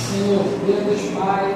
Senhor, Deus, Pai,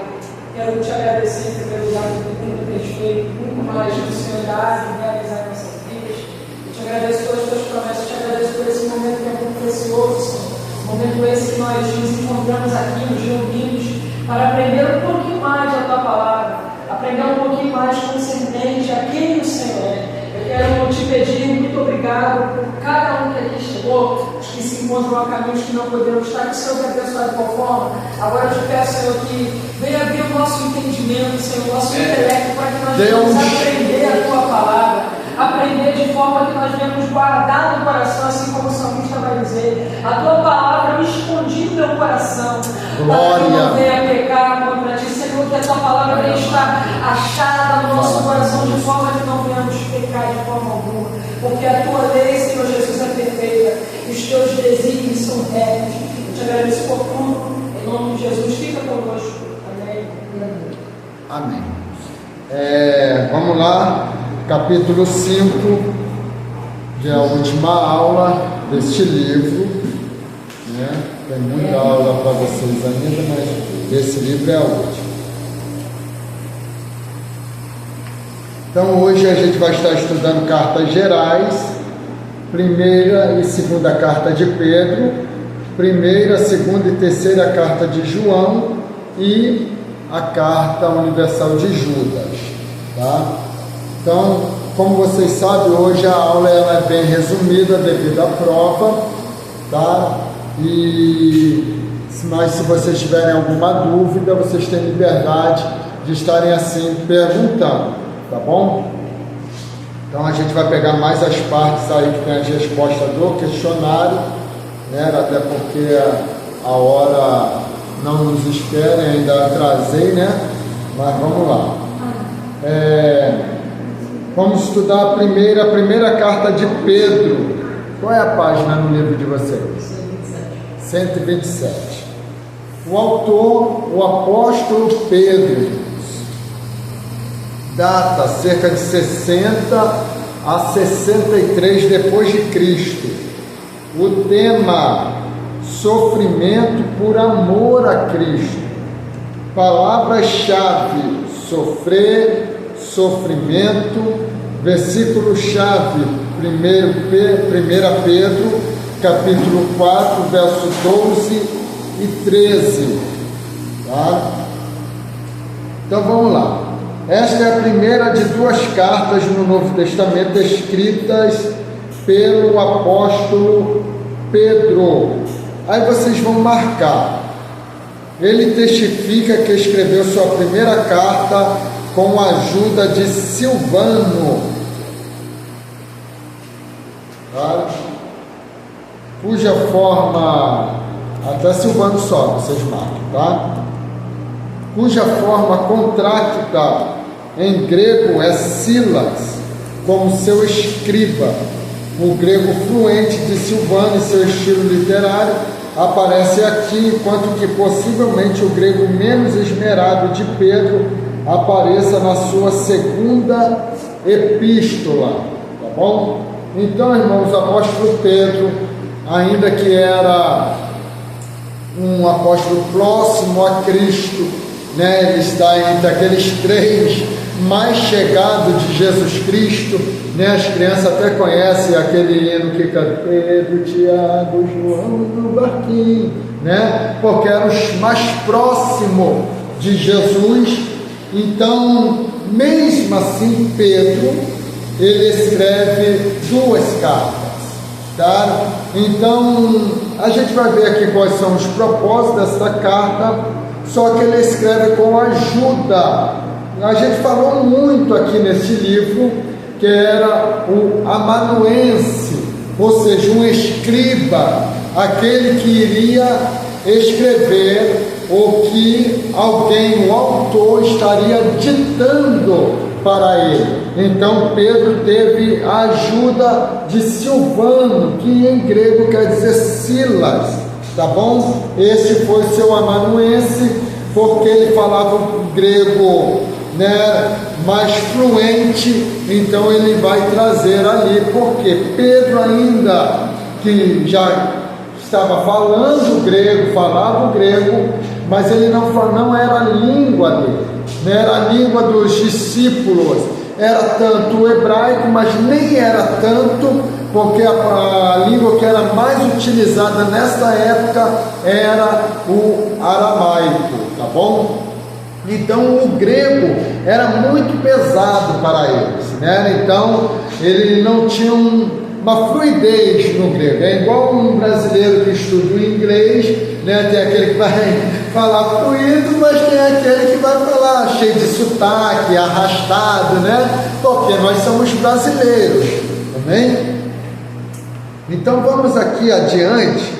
quero te agradecer em primeiro lugar por tudo que tens feito, muito mais que o Senhor dá e realizar em nossas vidas. Eu te agradeço pelas tuas promessas, te agradeço por esse momento que é muito precioso, Senhor. Momento esse que nós nos encontramos aqui, nos reunimos, para aprender um pouquinho mais da tua palavra, aprender um pouquinho mais concernente a quem o Senhor é. Eu quero te pedir muito obrigado por cada um que aqui chegou, os que se encontram a caminhos que não poderam estar, que o Senhor vai abençoar de qual forma. Agora eu te peço, Senhor, que venha abrir o nosso entendimento, Senhor, o nosso intelecto, para que nós possamos aprender a tua palavra, aprender de forma que nós venhamos guardar no coração, assim como o salmista vai dizer, a tua palavra me escondi no meu coração, para que não venha pecar contra ti, Senhor, que a tua palavra venha estar achada no nosso coração, de forma que não venhamos pecar de forma alguma, porque a tua lei, Senhor Jesus, é perfeita, e os teus desígnios são retos. Eu te agradeço por tudo, em nome de Jesus, fica conosco. Amém. Amém. Vamos lá. Capítulo 5, que é a última aula deste livro, né? Tem muita aula para vocês ainda, mas esse livro é a última. Então hoje a gente vai estar estudando cartas gerais, primeira e segunda carta de Pedro, primeira, segunda e terceira carta de João e a carta universal de Judas, tá? Então, como vocês sabem, hoje a aula ela é bem resumida devido à prova, tá? Mas se vocês tiverem alguma dúvida, vocês têm liberdade de estarem assim perguntando, tá bom? Então a gente vai pegar mais as partes aí que tem as respostas do questionário, né? Até porque a hora não nos espera, ainda atrasei, né? Mas vamos lá. Vamos estudar a primeira carta de Pedro. Qual é a página no livro de vocês? 127. O autor, o apóstolo Pedro, data cerca de 60 a 63 depois de Cristo. O tema: sofrimento por amor a Cristo. Palavras-chave: sofrer, sofrimento. Versículo-chave: 1 Pedro, capítulo 4, verso 12 e 13. Tá? Então vamos lá. Esta é a primeira de duas cartas no Novo Testamento escritas pelo apóstolo Pedro. Aí vocês vão marcar. Ele testifica que escreveu sua primeira carta com a ajuda de Silvano, tá? Cuja forma, até Silvano só, vocês marcam, tá? Cuja forma contrácta em grego é Silas, como seu escriba. O grego fluente de Silvano e seu estilo literário aparece aqui, enquanto que possivelmente o grego menos esmerado de Pedro apareça na sua segunda epístola, tá bom? Então, irmãos, o apóstolo Pedro, ainda que era um apóstolo próximo a Cristo, né? Ele está entre aqueles três mais chegados de Jesus Cristo, né? As crianças até conhecem aquele hino que canta Pedro, Tiago, João do barquinho, né? Porque eram os mais próximos de Jesus. Então, mesmo assim, Pedro, ele escreve duas cartas, tá? Então, a gente vai ver aqui quais são os propósitos dessa carta, só que ele escreve com ajuda. A gente falou muito aqui nesse livro, que era o amanuense, ou seja, um escriba, aquele que iria escrever o que alguém, o autor, estaria ditando para ele. Então Pedro teve a ajuda de Silvano, que em grego quer dizer Silas, tá bom? Esse foi seu amanuense, porque ele falava o grego, né, mais fluente, então ele vai trazer ali, porque Pedro, ainda que já estava falando grego, falava o grego, mas ele não era a língua dele, não era a língua dos discípulos, era tanto o hebraico, mas nem era tanto, porque a língua que era mais utilizada nessa época era o aramaico, tá bom? Então o grego era muito pesado para eles, né? Então ele não tinha uma fluidez no grego. É igual um brasileiro que estuda o inglês, né? Tem aquele que vai falar fluido, mas tem aquele que vai falar cheio de sotaque, arrastado, né? Porque nós somos brasileiros, amém? Então vamos aqui adiante,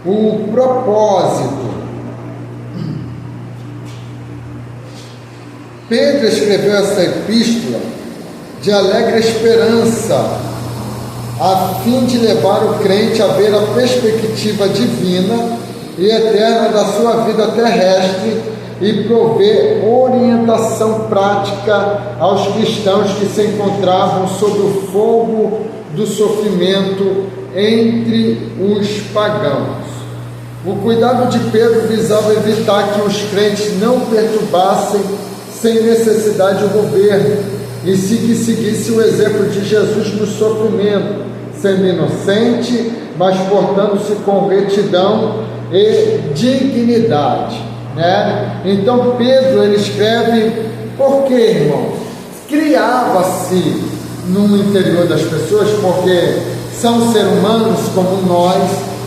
o propósito. Pedro escreveu essa epístola de alegre esperança, a fim de levar o crente a ver a perspectiva divina e eterna da sua vida terrestre e prover orientação prática aos cristãos que se encontravam sob o fogo do sofrimento entre os pagãos. O cuidado de Pedro visava evitar que os crentes não perturbassem sem necessidade o governo, e se que seguisse o exemplo de Jesus no sofrimento, sendo inocente, mas portando-se com retidão e dignidade, né? Então Pedro, ele escreve, por quê, irmãos? Criava-se no interior das pessoas, porque são seres humanos como nós,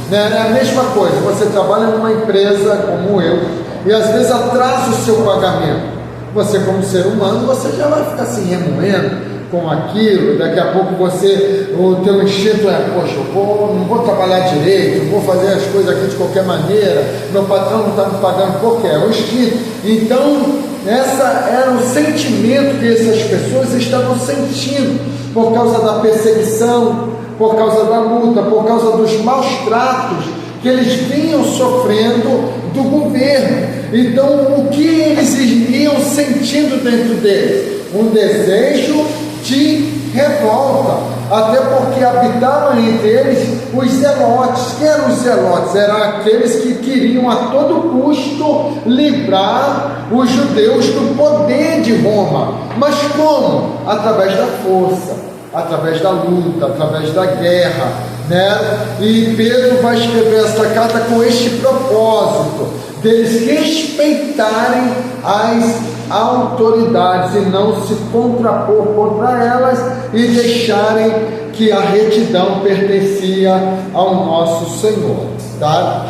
né? É a mesma coisa, você trabalha numa empresa como eu, e às vezes atrasa o seu pagamento. Você, como ser humano, você já vai ficar se remoendo com aquilo. Daqui a pouco o teu instinto é, poxa, não vou trabalhar direito, não vou fazer as coisas aqui de qualquer maneira, meu patrão não está me pagando porque é o instinto. Então, essa era o sentimento que essas pessoas estavam sentindo por causa da perseguição, por causa da luta, por causa dos maus tratos que eles vinham sofrendo do governo. Então, o que eles iriam sentindo dentro deles? Um desejo de revolta, até porque habitavam entre eles os zelotes. Quem eram os zelotes? Eram aqueles que queriam a todo custo livrar os judeus do poder de Roma. Mas como? Através da força, através da luta, através da guerra, né? E Pedro vai escrever essa carta com este propósito, deles respeitarem as autoridades e não se contrapor contra elas e deixarem que a retidão pertencia ao nosso Senhor, tá?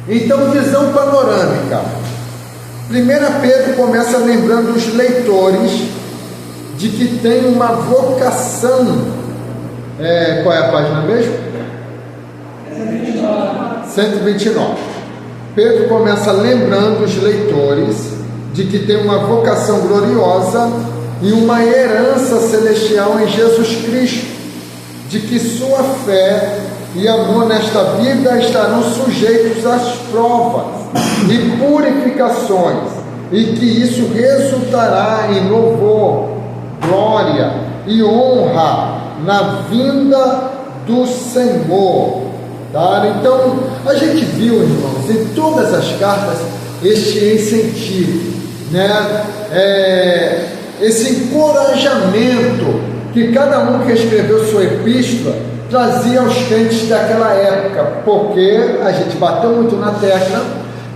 Então, visão panorâmica. 1 Pedro começa lembrando os leitores de que tem uma vocação. Qual é a página mesmo? 129. Pedro começa lembrando os leitores de que tem uma vocação gloriosa e uma herança celestial em Jesus Cristo, de que sua fé e amor nesta vida estarão sujeitos às provas e purificações, e que isso resultará em louvor, glória e honra na vinda do Senhor, tá? Então, a gente viu, irmãos, em todas as cartas, este incentivo, né? Esse encorajamento que cada um que escreveu sua epístola trazia aos crentes daquela época, porque a gente bateu muito na tecla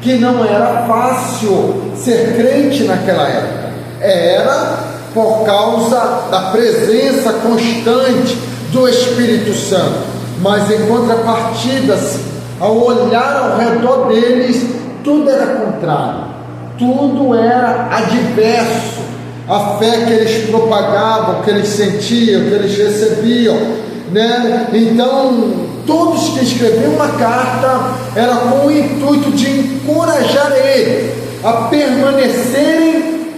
que não era fácil ser crente naquela época. Era por causa da presença constante do Espírito Santo, mas em contrapartida, ao olhar ao redor deles, tudo era contrário, tudo era adverso à fé que eles propagavam, que eles sentiam, que eles recebiam, né? Então, todos que escreviam uma carta era com o intuito de encorajar eles a permanecerem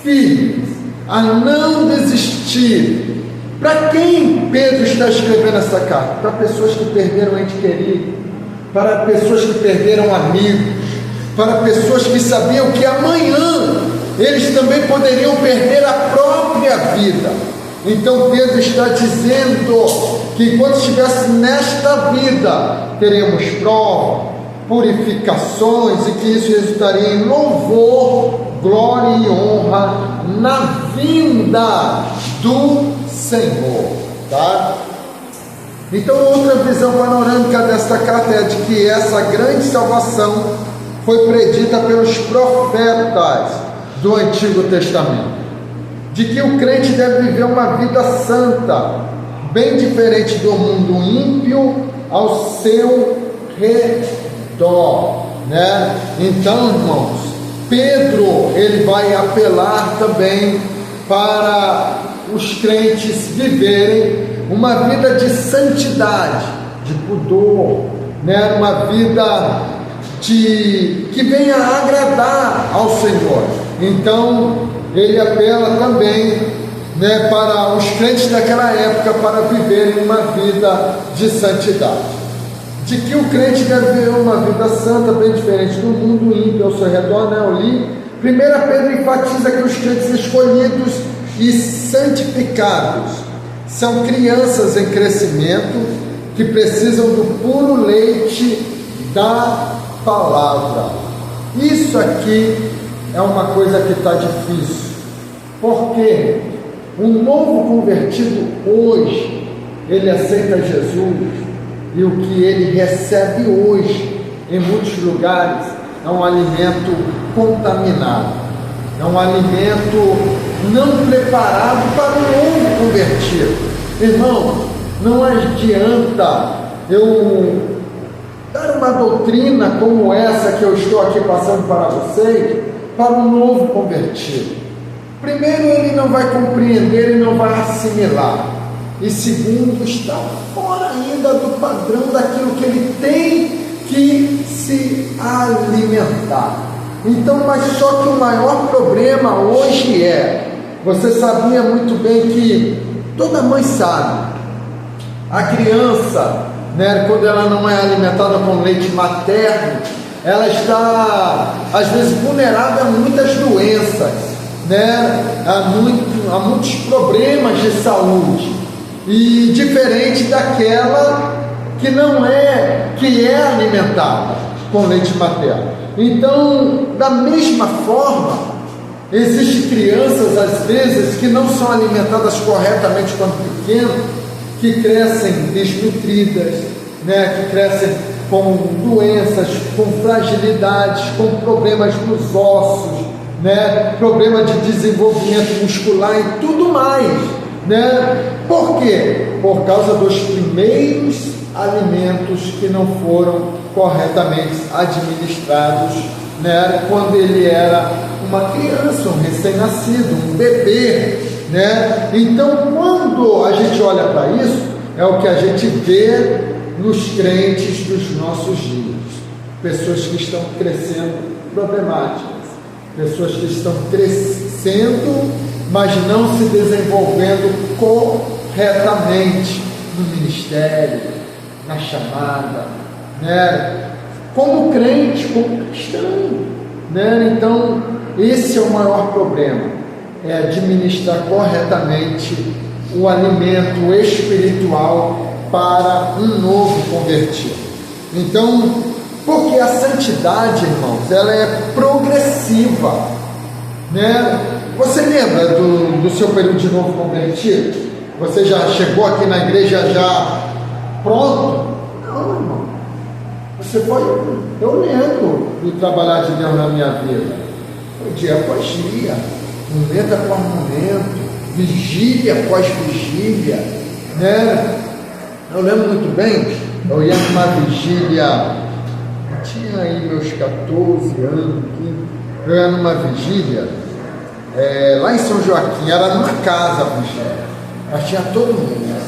firmes, a não desistir. Para quem Pedro está escrevendo essa carta? Para pessoas que perderam ente querido, para pessoas que perderam amigos, para pessoas que sabiam que amanhã eles também poderiam perder a própria vida. Então Pedro está dizendo que enquanto estivesse nesta vida, teremos prova, purificações, e que isso resultaria em louvor, glória e honra na vinda do Senhor, tá? Então, outra visão panorâmica desta carta é de que essa grande salvação foi predita pelos profetas do Antigo Testamento, de que o crente deve viver uma vida santa, bem diferente do mundo ímpio ao seu redor, né? Então, irmãos, Pedro, ele vai apelar também para os crentes viverem uma vida de santidade, de pudor, né? Uma vida que venha agradar ao Senhor. Então, ele apela também, né, para os crentes daquela época para viverem uma vida de santidade. De que o crente deve viver uma vida santa, bem diferente do mundo ímpio ao seu redor, né? Eu li. 1 Pedro enfatiza que os crentes escolhidos e santificados são crianças em crescimento que precisam do puro leite da palavra. Isso aqui é uma coisa que está difícil, porque um novo convertido hoje, ele aceita Jesus, e o que ele recebe hoje, em muitos lugares, é um alimento contaminado, é um alimento não preparado para o novo convertido. Irmão, não adianta eu dar uma doutrina como essa que eu estou aqui passando para vocês, para um novo convertido. Primeiro, ele não vai compreender e não vai assimilar. E segundo, está fora ainda do padrão daquilo que ele tem que se alimentar. Então, mas só que o maior problema hoje você sabia muito bem que toda mãe sabe, a criança, né, quando ela não é alimentada com leite materno, ela está, às vezes, vulnerável a muitas doenças, né, a muitos problemas de saúde. E diferente daquela que não que é alimentada com leite materno. Então, da mesma forma, existem crianças, às vezes, que não são alimentadas corretamente quando pequenas, que crescem desnutridas, né? Que crescem com doenças, com fragilidades, com problemas nos ossos, né? Problema de desenvolvimento muscular e tudo mais, né? Por quê? Por causa dos primeiros alimentos que não foram corretamente administrados, né? Quando ele era uma criança, um recém-nascido, um bebê, né? Então, quando a gente olha para isso, é o que a gente vê nos crentes dos nossos dias. Pessoas que estão crescendo problemáticas, pessoas que estão crescendo, mas não se desenvolvendo corretamente no ministério, na chamada, né? Como crente, como cristão, né? Então, esse é o maior problema, é administrar corretamente o alimento espiritual para um novo convertido. Então, porque a santidade, irmãos, ela é progressiva, né? Você lembra do seu período de novo convertido? Você já chegou aqui na igreja já pronto? Não, irmão. Você foi, eu lembro do trabalhar de Deus na minha vida. Foi dia após dia, momento após momento, vigília após vigília, né? Eu lembro muito bem, eu ia numa vigília, tinha aí meus 14 anos, eu ia numa vigília, lá em São Joaquim, era numa casa a vigília, mas tinha todo mundo, né?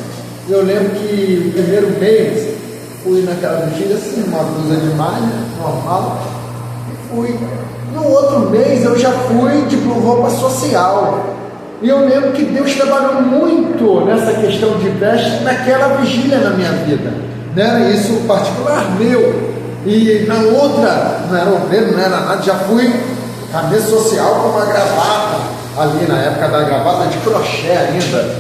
Eu lembro que o primeiro mês, fui naquela vigília assim, uma blusa de malha, normal, e fui. No outro mês eu já fui de roupa social. E eu lembro que Deus trabalhou muito nessa questão de veste naquela vigília na minha vida. Não era isso particular meu. E na outra, não era obreiro, não era nada, já fui camisa social com uma gravata, ali na época da gravata de crochê ainda,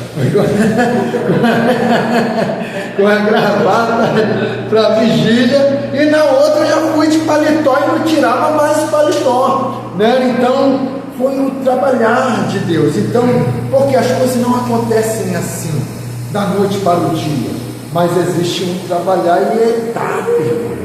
com a gravata para vigília, e na outra já fui de paletó e não tirava mais o paletó, né? Então foi o trabalhar de Deus. Então, porque as coisas não acontecem assim, da noite para o dia, mas existe um trabalhar e etapa, irmãos.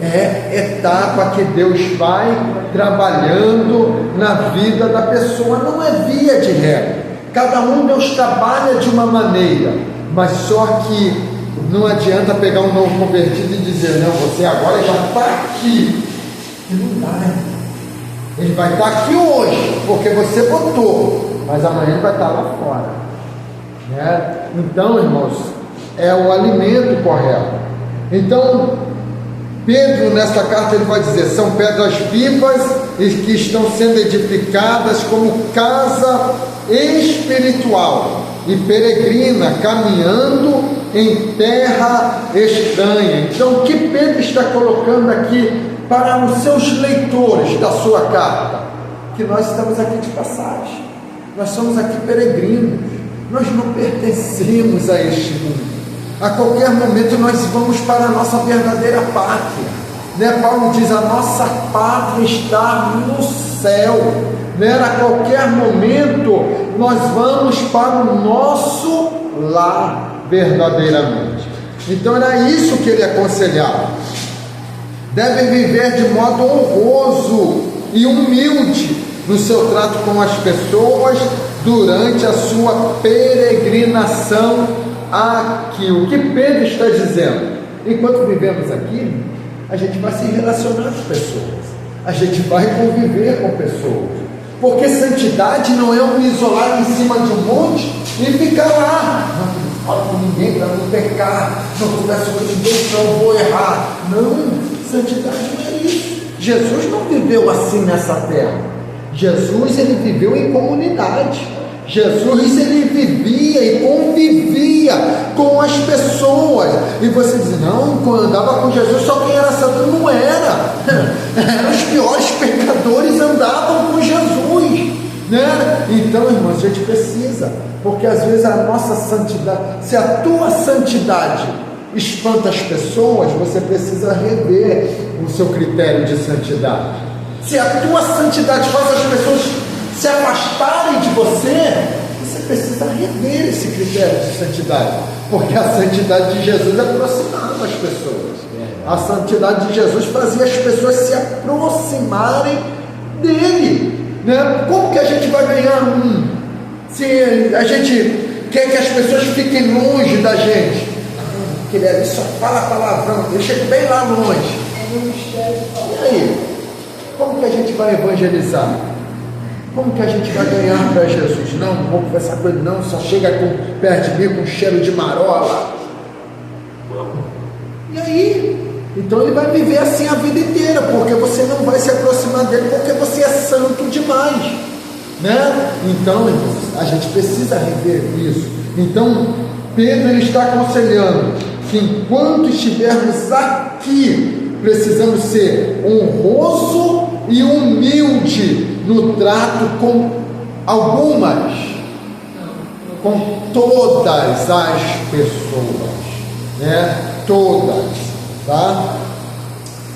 É etapa que Deus vai trabalhando na vida da pessoa, não é via de regra. Cada um Deus trabalha de uma maneira, mas só que não adianta pegar um novo convertido e dizer, não, você agora já está aqui. E não dá, ele vai estar aqui hoje, porque você botou, mas amanhã ele vai estar lá fora, né? Então, irmãos, é o alimento correto. Então, Pedro, nessa carta, ele vai dizer, são pedras vivas e que estão sendo edificadas como casa espiritual e peregrina, caminhando em terra estranha. Então, o que Pedro está colocando aqui para os seus leitores da sua carta? Que nós estamos aqui de passagem, nós somos aqui peregrinos, nós não pertencemos a este mundo. A qualquer momento nós vamos para a nossa verdadeira pátria, né? Paulo diz, a nossa pátria está no céu, né? A qualquer momento nós vamos para o nosso lar verdadeiramente. Então era isso que ele aconselhava. Devem viver de modo honroso e humilde no seu trato com as pessoas durante a sua peregrinação aqui. O que Pedro está dizendo? Enquanto vivemos aqui, a gente vai se relacionar com pessoas, a gente vai conviver com pessoas, porque santidade não é um isolar em cima de um monte e ficar lá, não falo com ninguém para não pecar, não converso com ninguém para eu vou errar. Não, santidade não é isso. Jesus não viveu assim nessa terra. Jesus, ele viveu em comunidade. Jesus, ele vivia e convivia com as pessoas. E você diz, não, quando andava com Jesus só quem era santo. Não era. Os piores pecadores andavam com Jesus, né? Então, irmãos, a gente precisa, porque às vezes a nossa santidade, se a tua santidade espanta as pessoas, você precisa rever o seu critério de santidade. Se a tua santidade faz as pessoas se afastarem de você, você precisa rever esse critério de santidade, porque a santidade de Jesus aproximava as pessoas. A santidade de Jesus fazia as pessoas se aproximarem dele, né? Como que a gente vai ganhar se a gente quer que as pessoas fiquem longe da gente? Porque ele ali só fala palavrão, deixa ele bem lá longe. E aí? Como que a gente vai evangelizar? Como que a gente vai ganhar para Jesus? Não vou conversar com ele não, só chega perto de mim com cheiro de marola. E aí? Então ele vai viver assim a vida inteira, porque você não vai se aproximar dele, porque você é santo demais, né? Então, irmãos, a gente precisa rever isso. Então, Pedro, ele está aconselhando que enquanto estivermos aqui, precisamos ser honroso e humilde no trato com algumas, com todas as pessoas, né? Todas, tá?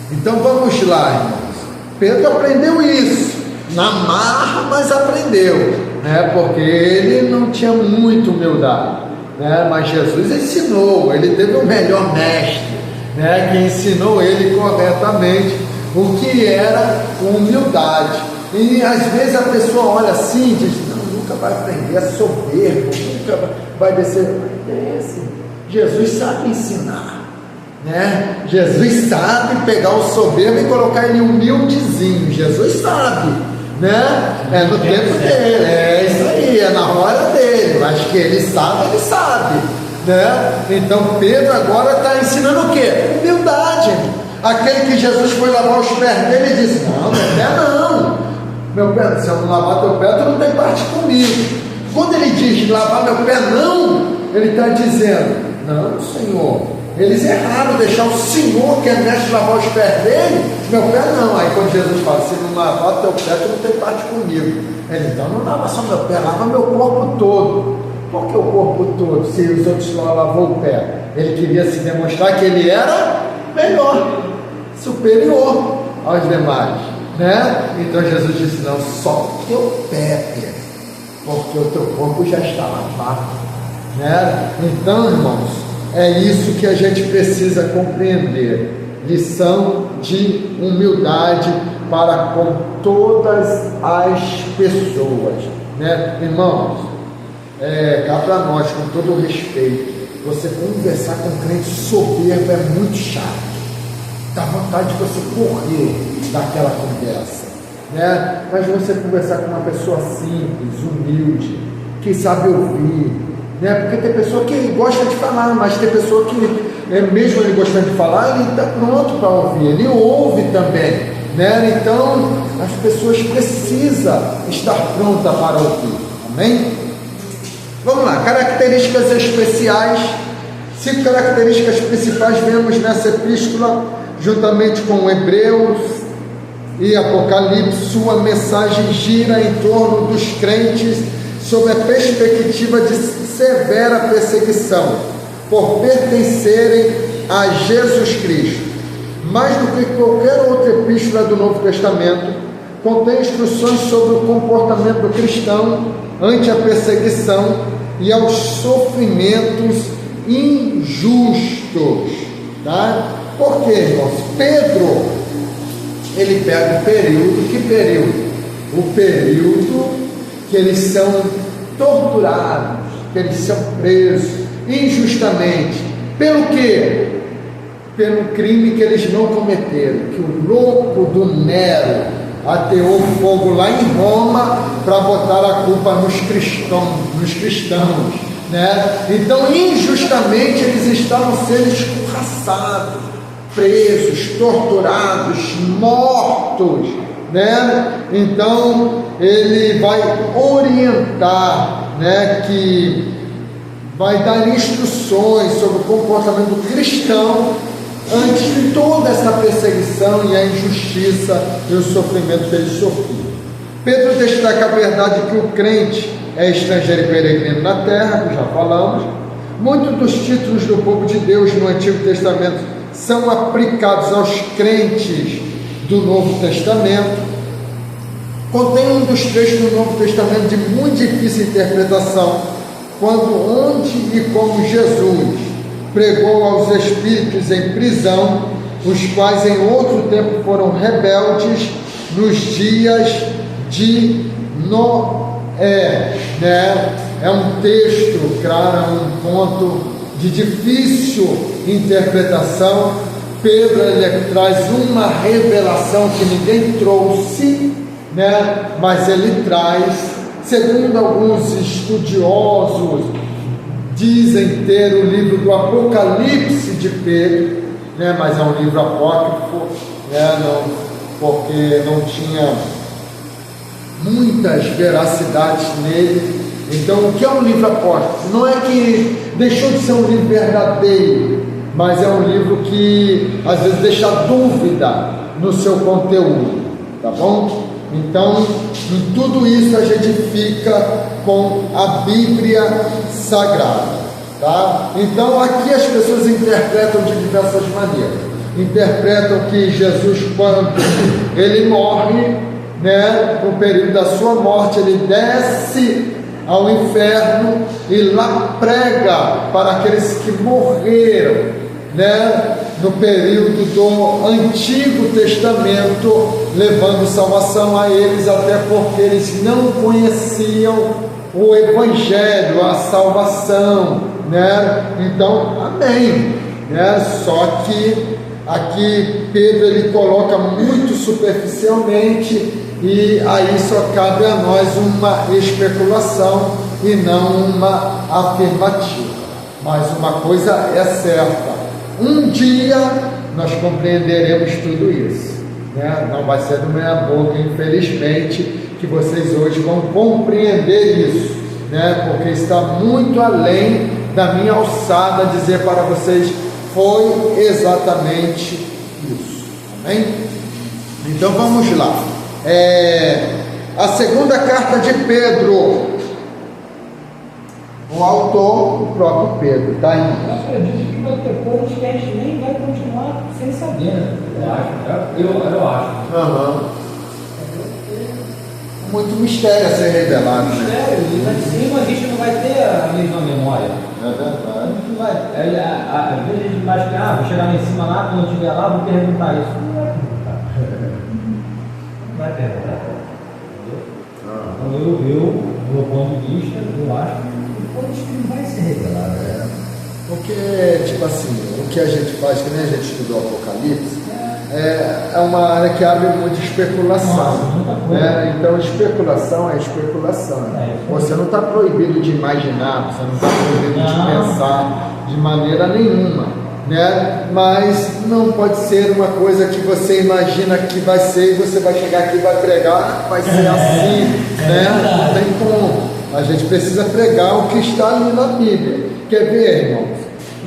Então vamos lá, irmãos. Pedro aprendeu isso na marra, mas aprendeu, né? Porque ele não tinha muita humildade, né? Mas Jesus ensinou, ele teve o melhor mestre, né? Que ensinou ele corretamente o que era humildade. E às vezes a pessoa olha assim e diz, não, nunca vai aprender, é soberbo, nunca vai descer. Desce. Jesus sabe ensinar, né? Jesus sabe pegar o soberbo e colocar ele humildezinho. Jesus sabe, né? É no tempo dele, é isso aí, é na hora dele, mas que ele sabe, né? Então Pedro agora está ensinando o quê? Humildade. Aquele que Jesus foi lavar os pés dele e disse, não, meu pé não, meu pé, se eu não lavar teu pé, tu não tem parte comigo. Quando ele diz lavar meu pé não, ele está dizendo, não, Senhor, eles erraram, deixar o Senhor que é mestre lavar os pés dele, meu pé não. Aí quando Jesus fala, se não lavar teu pé, tu não tem parte comigo. Ele, então não lava só meu pé, lava meu corpo todo. Por que o corpo todo, se os outros só lavou o pé? Ele queria se demonstrar que ele era melhor, superior aos demais, né? Então Jesus disse, não, só o teu pé, Pedro, porque o teu corpo já está lavado, né? Então, irmãos, é isso que a gente precisa compreender. Lição de humildade para com todas as pessoas, né? Irmãos, cá para nós, com todo o respeito, você conversar com um crente soberbo é muito chato, dá vontade de você correr daquela conversa, né? Mas você conversar com uma pessoa simples, humilde, que sabe ouvir, né? Porque tem pessoa que gosta de falar, mas tem pessoa que, mesmo ele gostando de falar, ele está pronto para ouvir, ele ouve também, né? Então as pessoas precisam estar prontas para ouvir, amém? Vamos lá, características especiais. 5 características principais vemos nessa epístola, juntamente com Hebreus e Apocalipse. Sua mensagem gira em torno dos crentes sob a perspectiva de severa perseguição por pertencerem a Jesus Cristo. Mais do que qualquer outra epístola do Novo Testamento, contém instruções sobre o comportamento do cristão ante a perseguição e aos sofrimentos injustos, tá? Por quê, irmãos? Pedro, ele pega um período, que período? O período que eles são torturados, que eles são presos injustamente. Pelo quê? Pelo crime que eles não cometeram, que o louco do Nero ateou fogo lá em Roma para botar a culpa nos cristãos, né? Então, injustamente, eles estavam sendo escorraçados, presos, torturados, mortos, né? Então, ele vai orientar, né, que vai dar instruções sobre o comportamento do cristão antes de toda essa perseguição e a injustiça e o sofrimento que eles sofriam. Pedro destaca a verdade que o crente é estrangeiro e peregrino na terra, que já falamos. Muitos dos títulos do povo de Deus no Antigo Testamento são aplicados aos crentes do Novo Testamento. Contém um dos trechos do Novo Testamento de muito difícil interpretação, onde e como Jesus pregou aos espíritos em prisão, os quais em outro tempo foram rebeldes nos dias de Noé, né? É um texto, claro, um ponto de difícil interpretação. Pedro, ele traz uma revelação que ninguém trouxe, né? Mas ele traz, segundo alguns estudiosos, dizem ter o livro do Apocalipse de Pedro, né? Mas é um livro apócrifo, né? Porque não tinha muitas veracidades nele. Então, o que é um livro apócrifo? Não é que deixou de ser um livro verdadeiro, mas é um livro que às vezes deixa dúvida no seu conteúdo, tá bom? Então, em tudo isso a gente fica com a Bíblia Sagrada, tá? Então, aqui as pessoas interpretam de diversas maneiras. Interpretam que Jesus, quando ele morre, né, no período da sua morte, ele desce ao inferno e lá prega para aqueles que morreram, né, no período do Antigo Testamento, levando salvação a eles, até porque eles não conheciam o Evangelho, a salvação, né? Então, amém, né? Só que aqui Pedro ele coloca muito superficialmente, e aí só cabe a nós uma especulação e não uma afirmativa. Mas uma coisa é certa: um dia nós compreenderemos tudo isso, né? Não vai ser do meia boca, infelizmente, que vocês hoje vão compreender isso, né? Porque está muito além da minha alçada dizer para vocês foi exatamente isso, amém? Então vamos lá. A segunda carta de Pedro. O autor, o próprio Pedro, tá aí. Eu acredito que vai ter coisas que a gente nem vai continuar sem saber, né? Eu acho. Uhum. Muito mistério a ser revelado, né? Mistério, e lá de cima a gente não vai ter a mesma memória. É verdade. Não vai. Às vezes a gente vai que, vou chegar lá em cima lá, quando eu estiver lá, vou perguntar isso. Não vai perguntar. Não vai perguntar. Então eu, do meu ponto de vista, eu acho que coisas que não vai ser revelado. Porque, tipo assim, o que a gente faz, que nem a gente estudou Apocalipse, é uma área que abre muita especulação. Né? Então, especulação é especulação. Você não está proibido de imaginar, você não está proibido de pensar de maneira nenhuma. Né? Mas não pode ser uma coisa que você imagina que vai ser e você vai chegar aqui e vai pregar, vai ser assim. Né? Não tem como. A gente precisa pregar o que está ali na Bíblia. Quer ver, irmãos?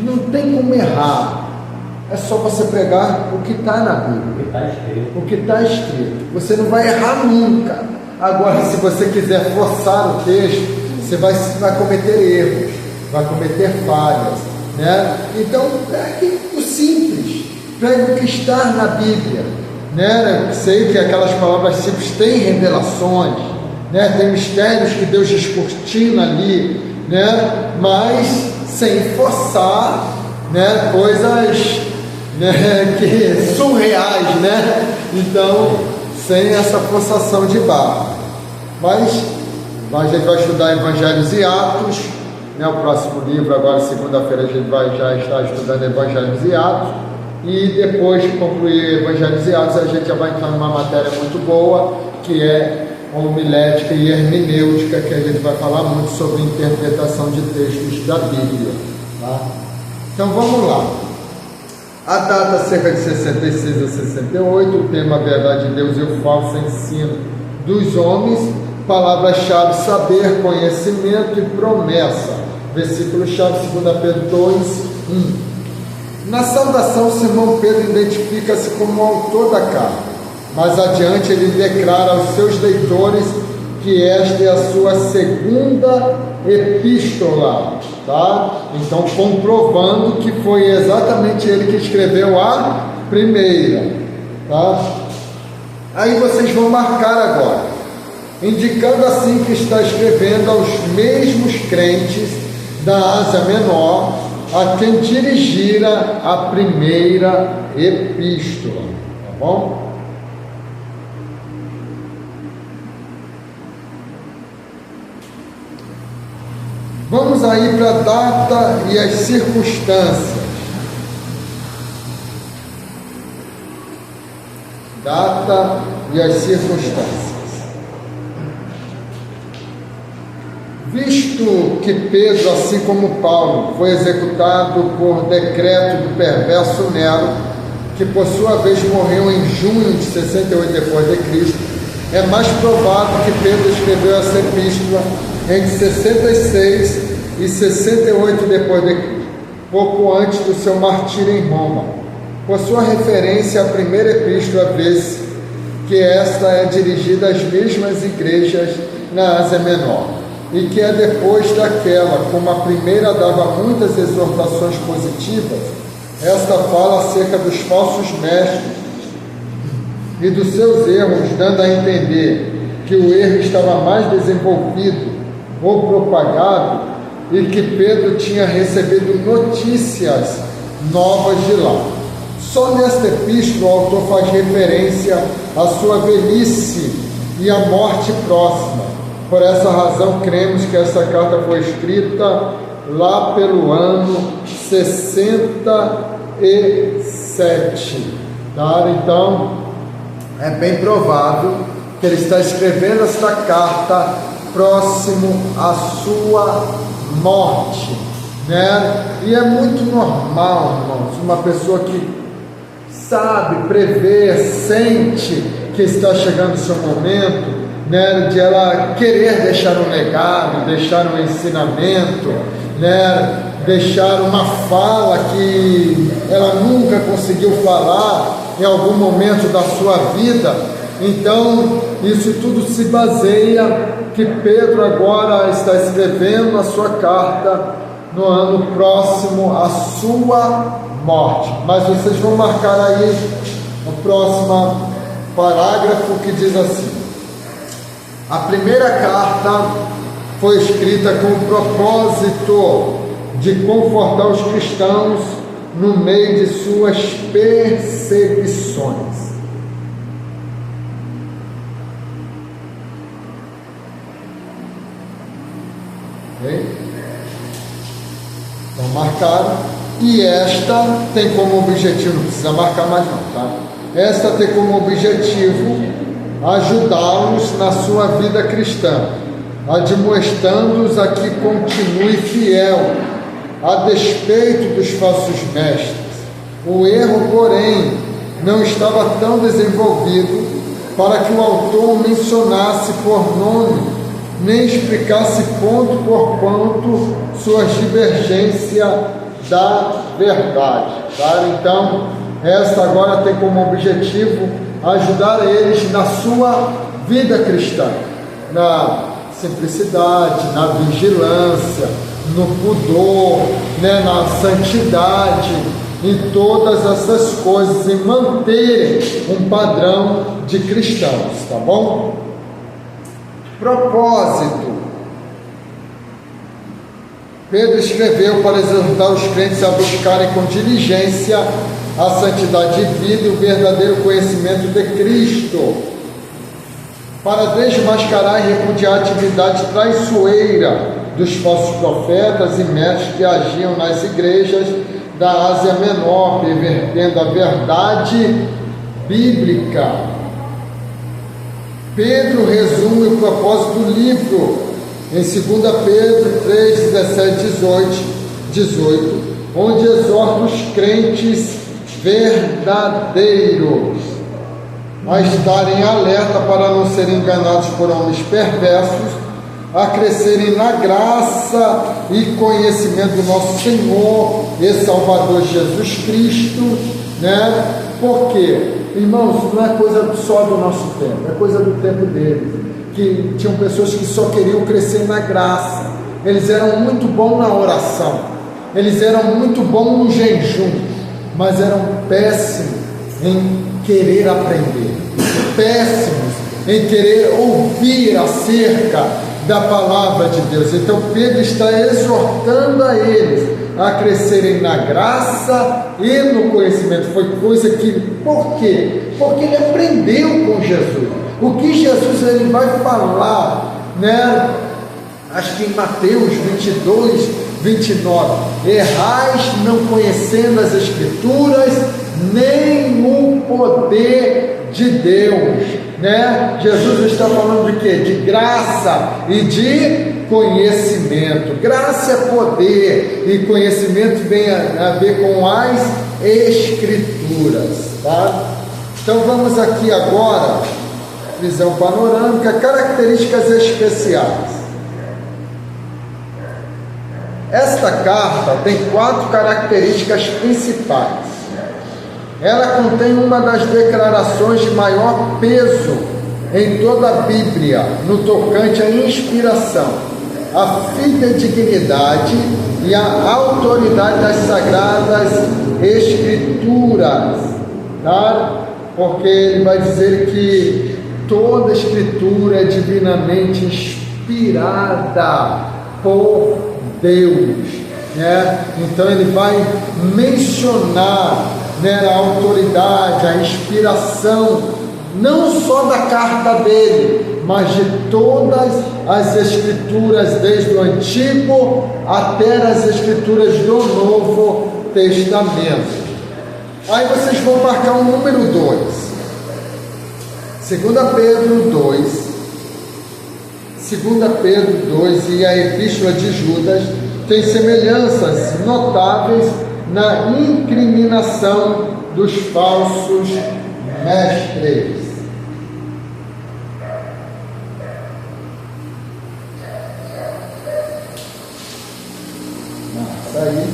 Não tem como errar. É só você pregar o que está na Bíblia. O que está escrito. Você não vai errar nunca. Agora, se você quiser forçar o texto, você vai cometer erros, vai cometer falhas. Né? Então, pregue o simples. Pregue o que está na Bíblia. Né? Eu sei que aquelas palavras simples têm revelações. Né? Tem mistérios que Deus descortina ali. Né? Mas sem forçar, né? Coisas, né? Que surreais, né? Então, sem essa forçação de barra. Mas a gente vai estudar Evangelhos e Atos, né? O próximo livro, agora segunda-feira, a gente vai já estar estudando Evangelhos e Atos, e depois de concluir Evangelhos e Atos, a gente já vai entrar numa matéria muito boa, que é homilética e hermenêutica, que a gente vai falar muito sobre interpretação de textos da Bíblia. Tá? Então vamos lá. A data cerca de 66 a 68, o tema Verdade de Deus e o falso ensino dos homens, palavra-chave saber, conhecimento e promessa. Versículo-chave 2 Pedro 2, 1. Na saudação, Simão Pedro identifica-se como o autor da carta. Mais adiante ele declara aos seus leitores que esta é a sua segunda epístola, tá? Então comprovando que foi exatamente ele que escreveu a primeira, tá? Aí vocês vão marcar agora, indicando assim que está escrevendo aos mesmos crentes da Ásia Menor, a quem dirigira a primeira epístola, tá bom? Vamos aí para a data e as circunstâncias. Data e as circunstâncias. Visto que Pedro, assim como Paulo, foi executado por decreto do perverso Nero, que por sua vez morreu em junho de 68 depois de Cristo, é mais provável que Pedro escreveu essa epístola entre 66 e 68 depois de Cristo, pouco antes do seu martírio em Roma. Por sua referência à primeira epístola, vê-se que esta é dirigida às mesmas igrejas na Ásia Menor, e que é depois daquela, como a primeira dava muitas exortações positivas, esta fala acerca dos falsos mestres e dos seus erros, dando a entender que o erro estava mais desenvolvido ou propagado e que Pedro tinha recebido notícias novas de lá. Só nesta epístola o autor faz referência à sua velhice e à morte próxima. Por essa razão cremos que essa carta foi escrita lá pelo ano 67. Tá? Então é bem provável que ele está escrevendo esta carta próximo à sua morte, né? E é muito normal, irmãos, uma pessoa que sabe, prevê, sente que está chegando o seu momento, né, de ela querer deixar um legado, deixar um ensinamento, né, deixar uma fala que ela nunca conseguiu falar, em algum momento da sua vida. Então, isso tudo se baseia que Pedro agora está escrevendo a sua carta no ano próximo à sua morte. Mas vocês vão marcar aí o próximo parágrafo que diz assim: a primeira carta foi escrita com o propósito de confortar os cristãos no meio de suas perseguições. Ok? Então marcaram. E esta tem como objetivo, não precisa marcar mais não, tá? Esta tem como objetivo ajudá-los na sua vida cristã, admoestando-os a que continue fiel, a despeito dos falsos mestres. O erro, porém, não estava tão desenvolvido para que o autor mencionasse por nome, nem explicasse ponto por ponto sua divergência da verdade. Tá? Então, esta agora tem como objetivo ajudar eles na sua vida cristã, na simplicidade, na vigilância, no pudor, né, na santidade, em todas essas coisas, e manter um padrão de cristãos, tá bom? Propósito. Pedro escreveu para exortar os crentes a buscarem com diligência a santidade de vida e o verdadeiro conhecimento de Cristo, para desmascarar e repudiar a atividade traiçoeira dos falsos profetas e mestres que agiam nas igrejas da Ásia Menor, pervertendo a verdade bíblica. Pedro resume o propósito do livro em 2 Pedro 3, 17, 18, onde exorta os crentes verdadeiros a estarem alerta para não serem enganados por homens perversos, a crescerem na graça e conhecimento do nosso Senhor e Salvador Jesus Cristo, né? Porque, irmãos, não é coisa só do nosso tempo, é coisa do tempo deles, que tinham pessoas que só queriam crescer na graça. Eles eram muito bons na oração, eles eram muito bons no jejum, mas eram péssimos em querer aprender, péssimos em querer ouvir acerca da palavra de Deus. Então Pedro está exortando a eles a crescerem na graça e no conhecimento. Foi coisa que, por quê? Porque ele aprendeu com Jesus. O que Jesus ele vai falar, né? Acho que em Mateus 22, 29, errais não conhecendo as Escrituras, nem o poder de Deus, né? Jesus está falando de quê? De graça e de conhecimento. Graça é poder e conhecimento tem a ver com as Escrituras, tá? Então vamos aqui agora, visão panorâmica, características especiais. Esta carta tem 4 características principais. Ela contém uma das declarações de maior peso em toda a Bíblia, no tocante à inspiração, a fidedignidade e a autoridade das Sagradas Escrituras, tá? Porque ele vai dizer que toda Escritura é divinamente inspirada por Deus, né? Então ele vai mencionar, né, a autoridade, a inspiração, não só da carta dele, mas de todas as Escrituras, desde o Antigo até as Escrituras do Novo Testamento. Aí vocês vão marcar o número 2. 2 Pedro 2, 2 Pedro 2 e a Epístola de Judas têm semelhanças notáveis na incriminação dos falsos mestres. Aí.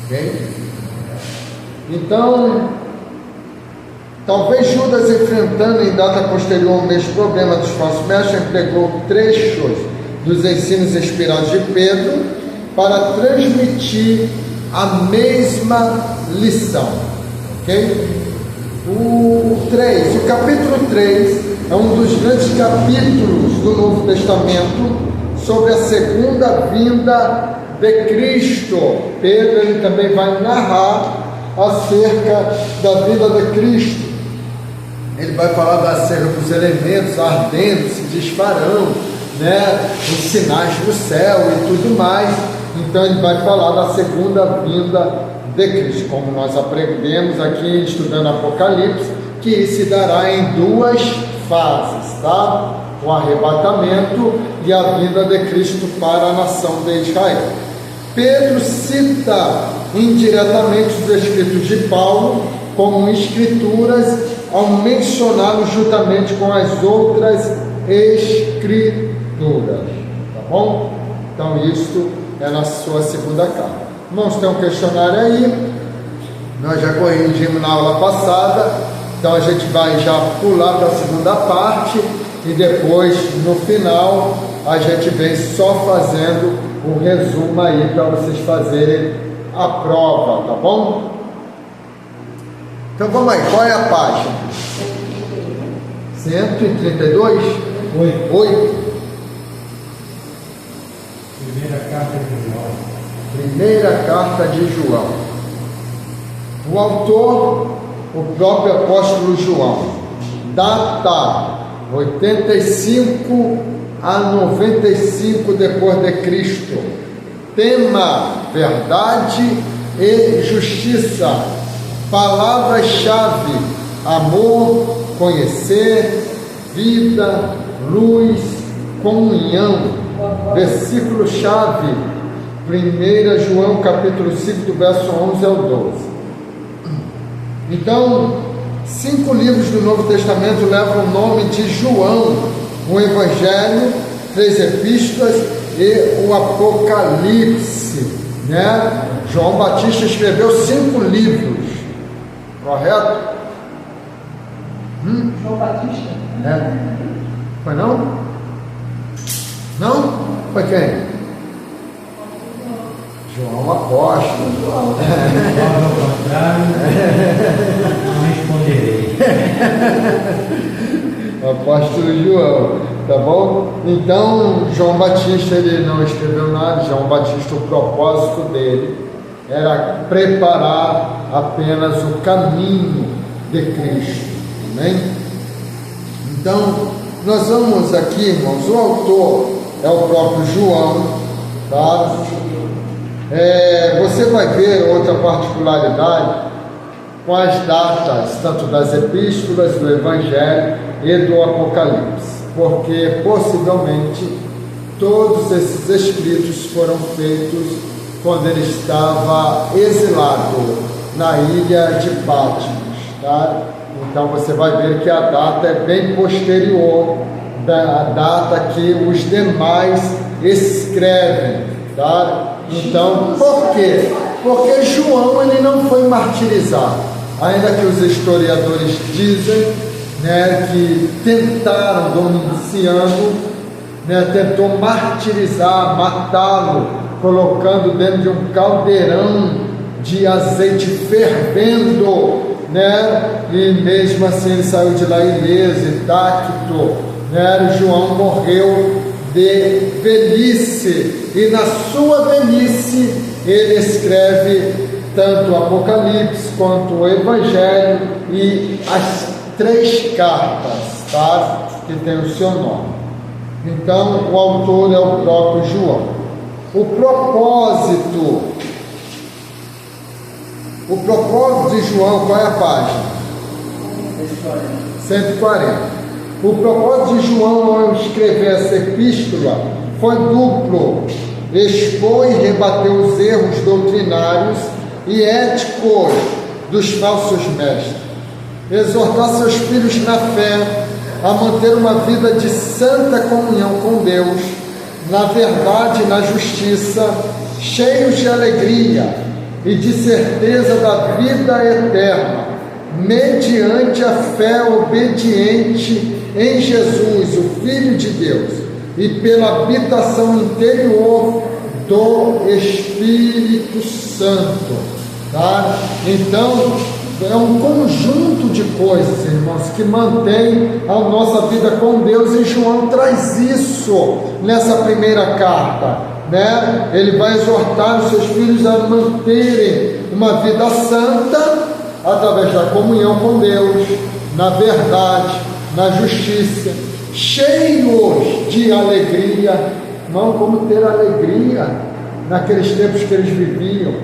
Ok? Então, talvez Judas, enfrentando em data posterior o mesmo problema dos falsos mestres, empregou trechos dos ensinos inspirados de Pedro para transmitir a mesma lição. Ok? O capítulo 3 é um dos grandes capítulos do Novo Testamento sobre a segunda vinda de Cristo. Pedro ele também vai narrar acerca da vinda de Cristo. Ele vai falar acerca dos elementos ardendo, se disparão, os sinais do céu e tudo mais. Então ele vai falar da segunda vinda de Cristo, como nós aprendemos aqui estudando Apocalipse, que se dará em duas fases, tá? O arrebatamento e a vinda de Cristo para a nação de Israel. Pedro cita indiretamente os escritos de Paulo como escrituras ao mencioná-los juntamente com as outras escrituras, tá bom? Então isso é na sua segunda carta. Irmãos, tem um questionário aí, nós já corrigimos na aula passada, então a gente vai já pular para a segunda parte e depois no final a gente vem só fazendo o resumo aí para vocês fazerem a prova, tá bom? Então vamos aí, qual é a página? 132? 8. Primeira carta de João. O autor, o próprio apóstolo João, data 85 a 95 depois de Cristo. Tema: verdade e justiça. Palavras-chave: amor, conhecer, vida, luz, comunhão. Versículo-chave: 1 João capítulo 5, do verso 11 ao 12. Então, 5 livros do Novo Testamento levam o nome de João: o Evangelho, 3 epístolas e o Apocalipse, João Batista escreveu 5 livros, correto? João Batista? Foi não? Não? Foi quem? João Apóstolo. Ao contrário, não responderei. Apóstolo João, tá bom? Então, João Batista, ele não escreveu nada. João Batista, o propósito dele era preparar apenas o caminho de Cristo, amém? Então, nós vamos aqui, irmãos, o autor é o próprio João, tá? Você vai ver outra particularidade com as datas, tanto das epístolas, do Evangelho e do Apocalipse, porque possivelmente todos esses escritos foram feitos quando ele estava exilado na ilha de Patmos, tá? Então você vai ver que a data é bem posterior da data que os demais escrevem, tá? Então, por quê? Porque João ele não foi martirizado, ainda que os historiadores dizem, que tentaram, Domiciano, tentou martirizar, matá-lo, colocando dentro de um caldeirão de azeite fervendo, e mesmo assim ele saiu de lá ileso, intacto, João morreu de velhice, e na sua velhice ele escreve tanto o Apocalipse quanto o Evangelho e as 3 cartas, tá? Que tem o seu nome. Então o autor é o próprio João. O propósito de João, qual é a página? 140. O propósito de João ao escrever essa epístola foi duplo: expor e rebater os erros doutrinários e éticos dos falsos mestres, exortar seus filhos na fé a manter uma vida de santa comunhão com Deus, na verdade e na justiça, cheios de alegria, e de certeza da vida eterna, mediante a fé obediente em Jesus, o Filho de Deus, e pela habitação interior do Espírito Santo. Tá? Então, é um conjunto de coisas, irmãos, que mantém a nossa vida com Deus, e João traz isso nessa primeira carta, né? Ele vai exortar os seus filhos a manterem uma vida santa através da comunhão com Deus, na verdade, na justiça, cheios de alegria. Não como ter alegria naqueles tempos que eles viviam,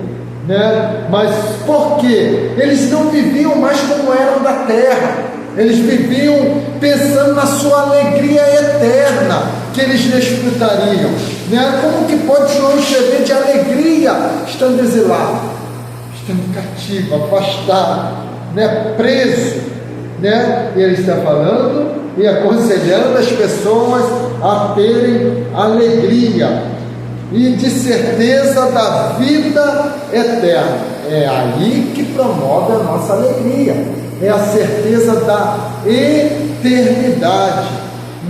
né? Mas por quê? Eles não viviam mais como eram da terra. Eles viviam pensando na sua alegria eterna que eles desfrutariam, né? Como que pode João escrever de alegria estando exilado, estando cativo, afastado, né? Preso, né? E ele está falando e aconselhando as pessoas a terem alegria e de certeza da vida eterna. É aí que promove a nossa alegria, é a certeza da eternidade,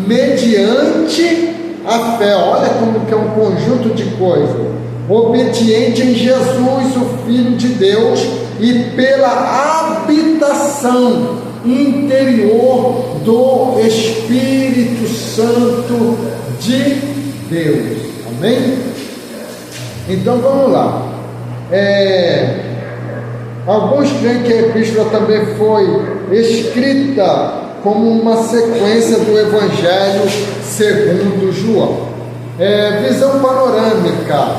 mediante a fé. Olha como que é um conjunto de coisas: obediente em Jesus, o Filho de Deus, e pela habitação interior do Espírito Santo de Deus. Amém? Então vamos lá. Alguns creem que a epístola também foi escrita como uma sequência do Evangelho segundo João. Visão panorâmica: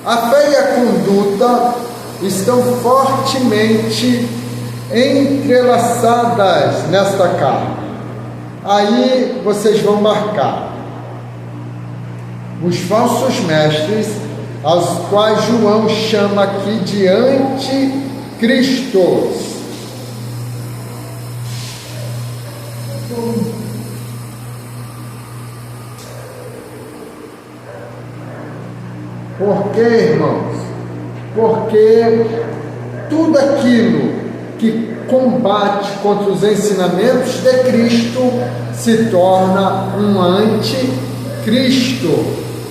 a fé e a conduta estão fortemente entrelaçadas nesta carta. Aí vocês vão marcar os falsos mestres, aos quais João chama aqui de anticristos. Por quê, irmãos? Porque tudo aquilo que combate contra os ensinamentos de Cristo se torna um anticristo,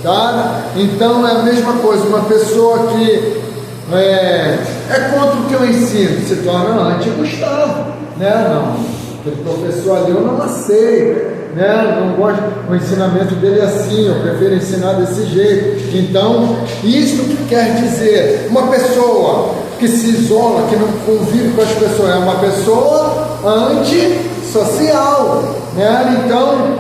tá? Então é a mesma coisa, uma pessoa que é contra o que eu ensino se torna anti-Gustavo, né? Não, aquele professor ali eu não aceito, né? Não gosto, o ensinamento dele é assim, eu prefiro ensinar desse jeito. Então, isso que quer dizer, uma pessoa que se isola, que não convive com as pessoas, é uma pessoa antissocial, né? Então,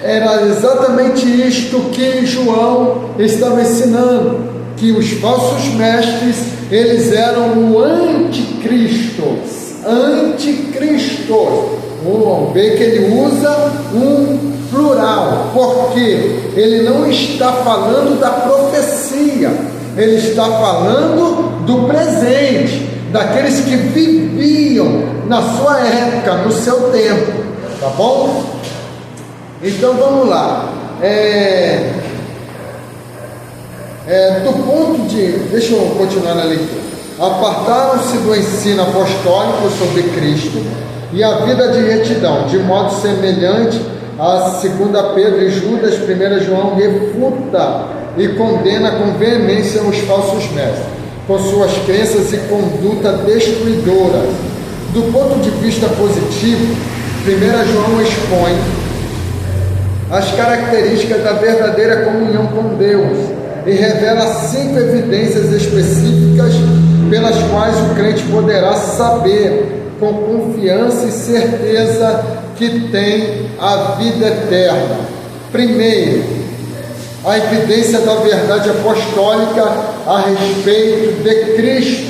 era exatamente isto que João estava ensinando, que os falsos mestres, eles eram o anticristos. Vamos ver que ele usa um plural, porque ele não está falando da profecia, ele está falando do presente, daqueles que viviam na sua época, no seu tempo, tá bom? Então vamos lá. Do ponto de... Deixa eu continuar na leitura. Apartaram-se do ensino apostólico sobre Cristo e a vida de retidão, de modo semelhante a 2 Pedro e Judas. 1 João refuta e condena com veemência os falsos mestres, com suas crenças e conduta destruidoras. Do ponto de vista positivo, 1 João expõe as características da verdadeira comunhão com Deus e revela 5 evidências específicas pelas quais o crente poderá saber com confiança e certeza que tem a vida eterna. Primeiro, a evidência da verdade apostólica a respeito de Cristo,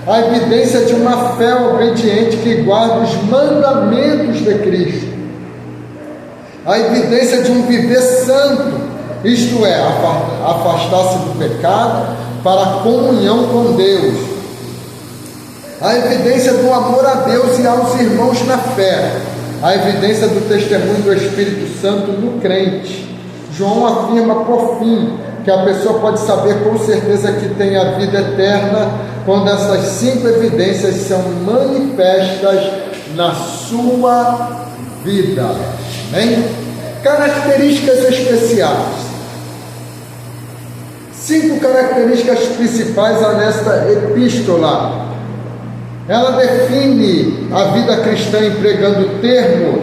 a evidência de uma fé obediente que guarda os mandamentos de Cristo, a evidência de um viver santo, isto é, afastar-se do pecado para a comunhão com Deus, a evidência do amor a Deus e aos irmãos na fé, a evidência do testemunho do Espírito Santo no crente. João afirma, por fim, que a pessoa pode saber com certeza que tem a vida eterna quando essas 5 evidências são manifestas na sua vida. Amém? Características especiais. 5 características principais nesta epístola. Ela define a vida cristã empregando termos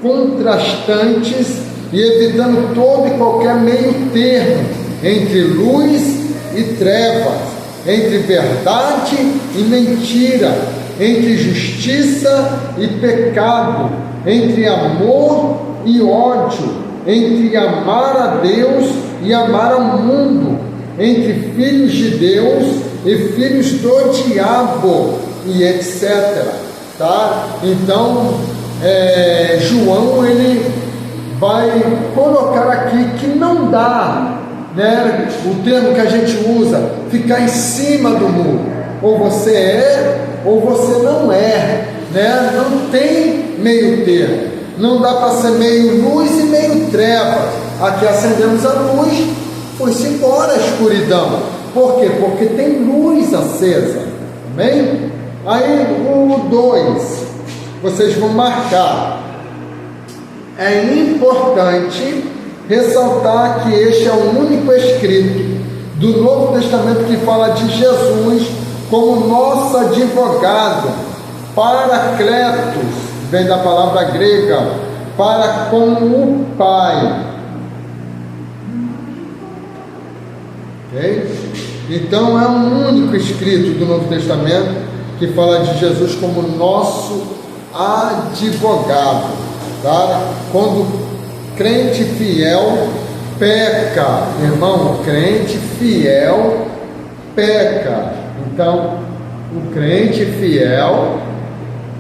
contrastantes e evitando todo e qualquer meio termo entre luz e trevas, entre verdade e mentira, entre justiça e pecado, entre amor e ódio, entre amar a Deus e amar ao mundo, entre filhos de Deus e filhos do diabo, e etc. Tá? Então, João, ele vai colocar aqui que não dá, né, o termo que a gente usa, ficar em cima do muro. Ou você é, ou você não é, né? Não tem meio termo. Não dá para ser meio luz e meio treva. Aqui acendemos a luz, foi-se embora a escuridão. Por quê? Porque tem luz acesa. Amém? Aí o 2, vocês vão marcar. É importante ressaltar que este é o único escrito do Novo Testamento que fala de Jesus como nosso advogado, Paracletos, vem da palavra grega, para com o Pai. Ok? Então é o único escrito do Novo Testamento que fala de Jesus como nosso advogado. Tá? Quando crente fiel peca, irmão, crente fiel peca. Então, o crente fiel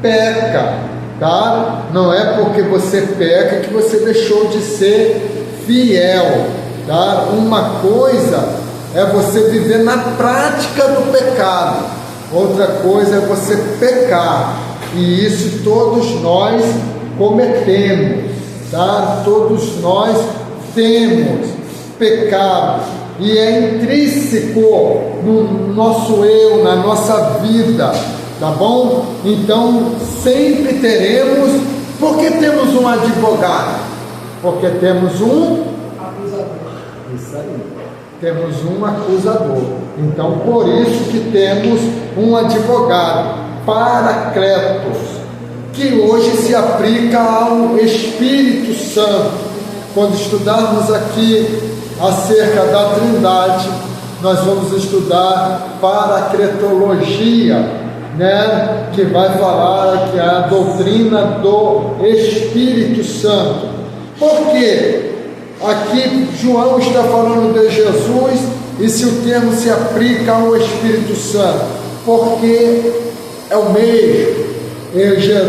peca, tá? Não é porque você peca que você deixou de ser fiel, tá? Uma coisa é você viver na prática do pecado, outra coisa é você pecar, e isso todos nós cometemos, tá? Todos nós temos pecado, e é intrínseco no nosso eu, na nossa vida, tá bom? Então sempre teremos, porque temos um advogado, porque temos um acusador. Isso aí, temos um acusador. Então por isso que temos um advogado, Paracletos, que hoje se aplica ao Espírito Santo. Quando estudarmos aqui acerca da Trindade, nós vamos estudar paracletologia, né? Que vai falar que é a doutrina do Espírito Santo. Por quê? Aqui João está falando de Jesus, e se o termo se aplica ao Espírito Santo, porque é o mesmo.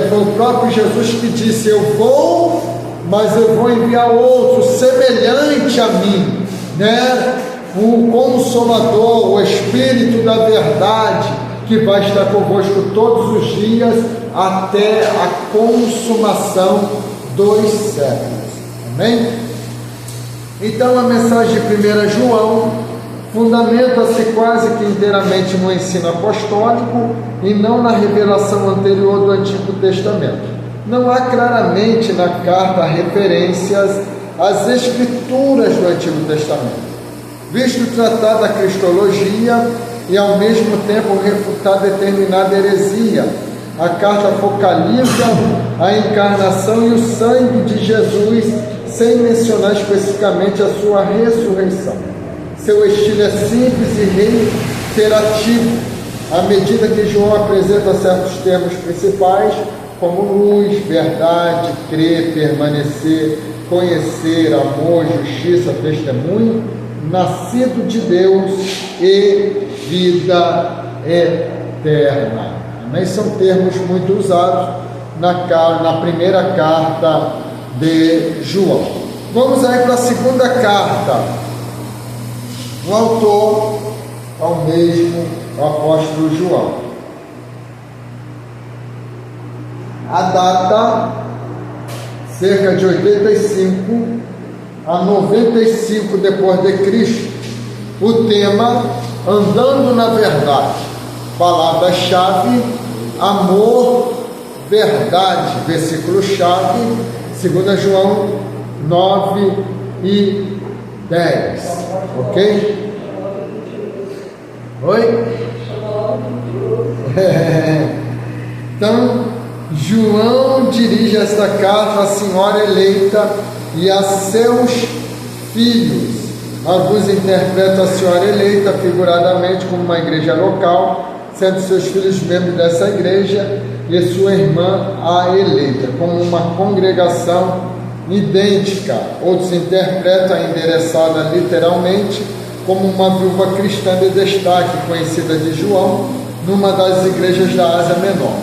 Foi o próprio Jesus que disse: eu vou, mas eu vou enviar outro semelhante a mim, né? O Consolador, o Espírito da verdade, que vai estar convosco todos os dias até a consumação dos séculos. Amém? Então a mensagem de 1 João fundamenta-se quase que inteiramente no ensino apostólico e não na revelação anterior do Antigo Testamento. Não há claramente na carta referências às escrituras do Antigo Testamento, visto tratar da cristologia e ao mesmo tempo refutar determinada heresia. A carta focaliza a encarnação e o sangue de Jesus, sem mencionar especificamente a sua ressurreição. Seu estilo é simples e reiterativo, à medida que João apresenta certos termos principais, como luz, verdade, crer, permanecer, conhecer, amor, justiça, testemunho, nascido de Deus e vida eterna. Amém? São termos muito usados na primeira carta de João. Vamos aí para a segunda carta. O autor é o mesmo, o apóstolo João. A data, cerca de 85 a 95 depois de Cristo, o tema Andando na Verdade. Palavra-chave, amor, verdade. Versículo-chave, 2 João 9 e 10. Ok? Oi? Então, João dirige esta carta à senhora eleita e a seus filhos. Alguns interpretam a senhora eleita figuradamente como uma igreja local, sendo seus filhos membros dessa igreja, e sua irmã a eleita, como uma congregação idêntica. Outros interpretam a endereçada literalmente como uma viúva cristã de destaque, conhecida de João, numa das igrejas da Ásia Menor.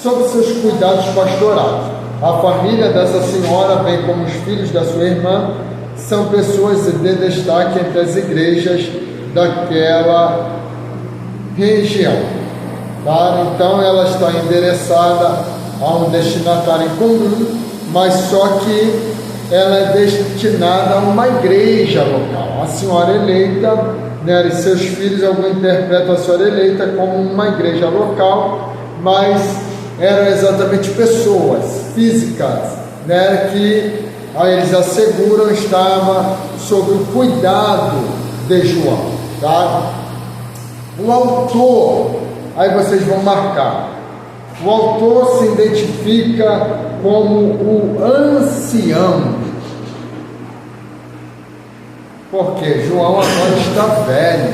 Sob seus cuidados pastorais, a família dessa senhora, bem como os filhos da sua irmã, são pessoas de destaque entre as igrejas daquela região. Tá? Então ela está endereçada a um destinatário em comum, mas só que ela é destinada a uma igreja local. A senhora eleita, né, e seus filhos, alguns interpretam a senhora eleita como uma igreja local, mas eram exatamente pessoas físicas, né, que eles asseguram estava sob o cuidado de João. Tá? O autor, aí vocês vão marcar, o autor se identifica como o ancião, porque João agora está velho,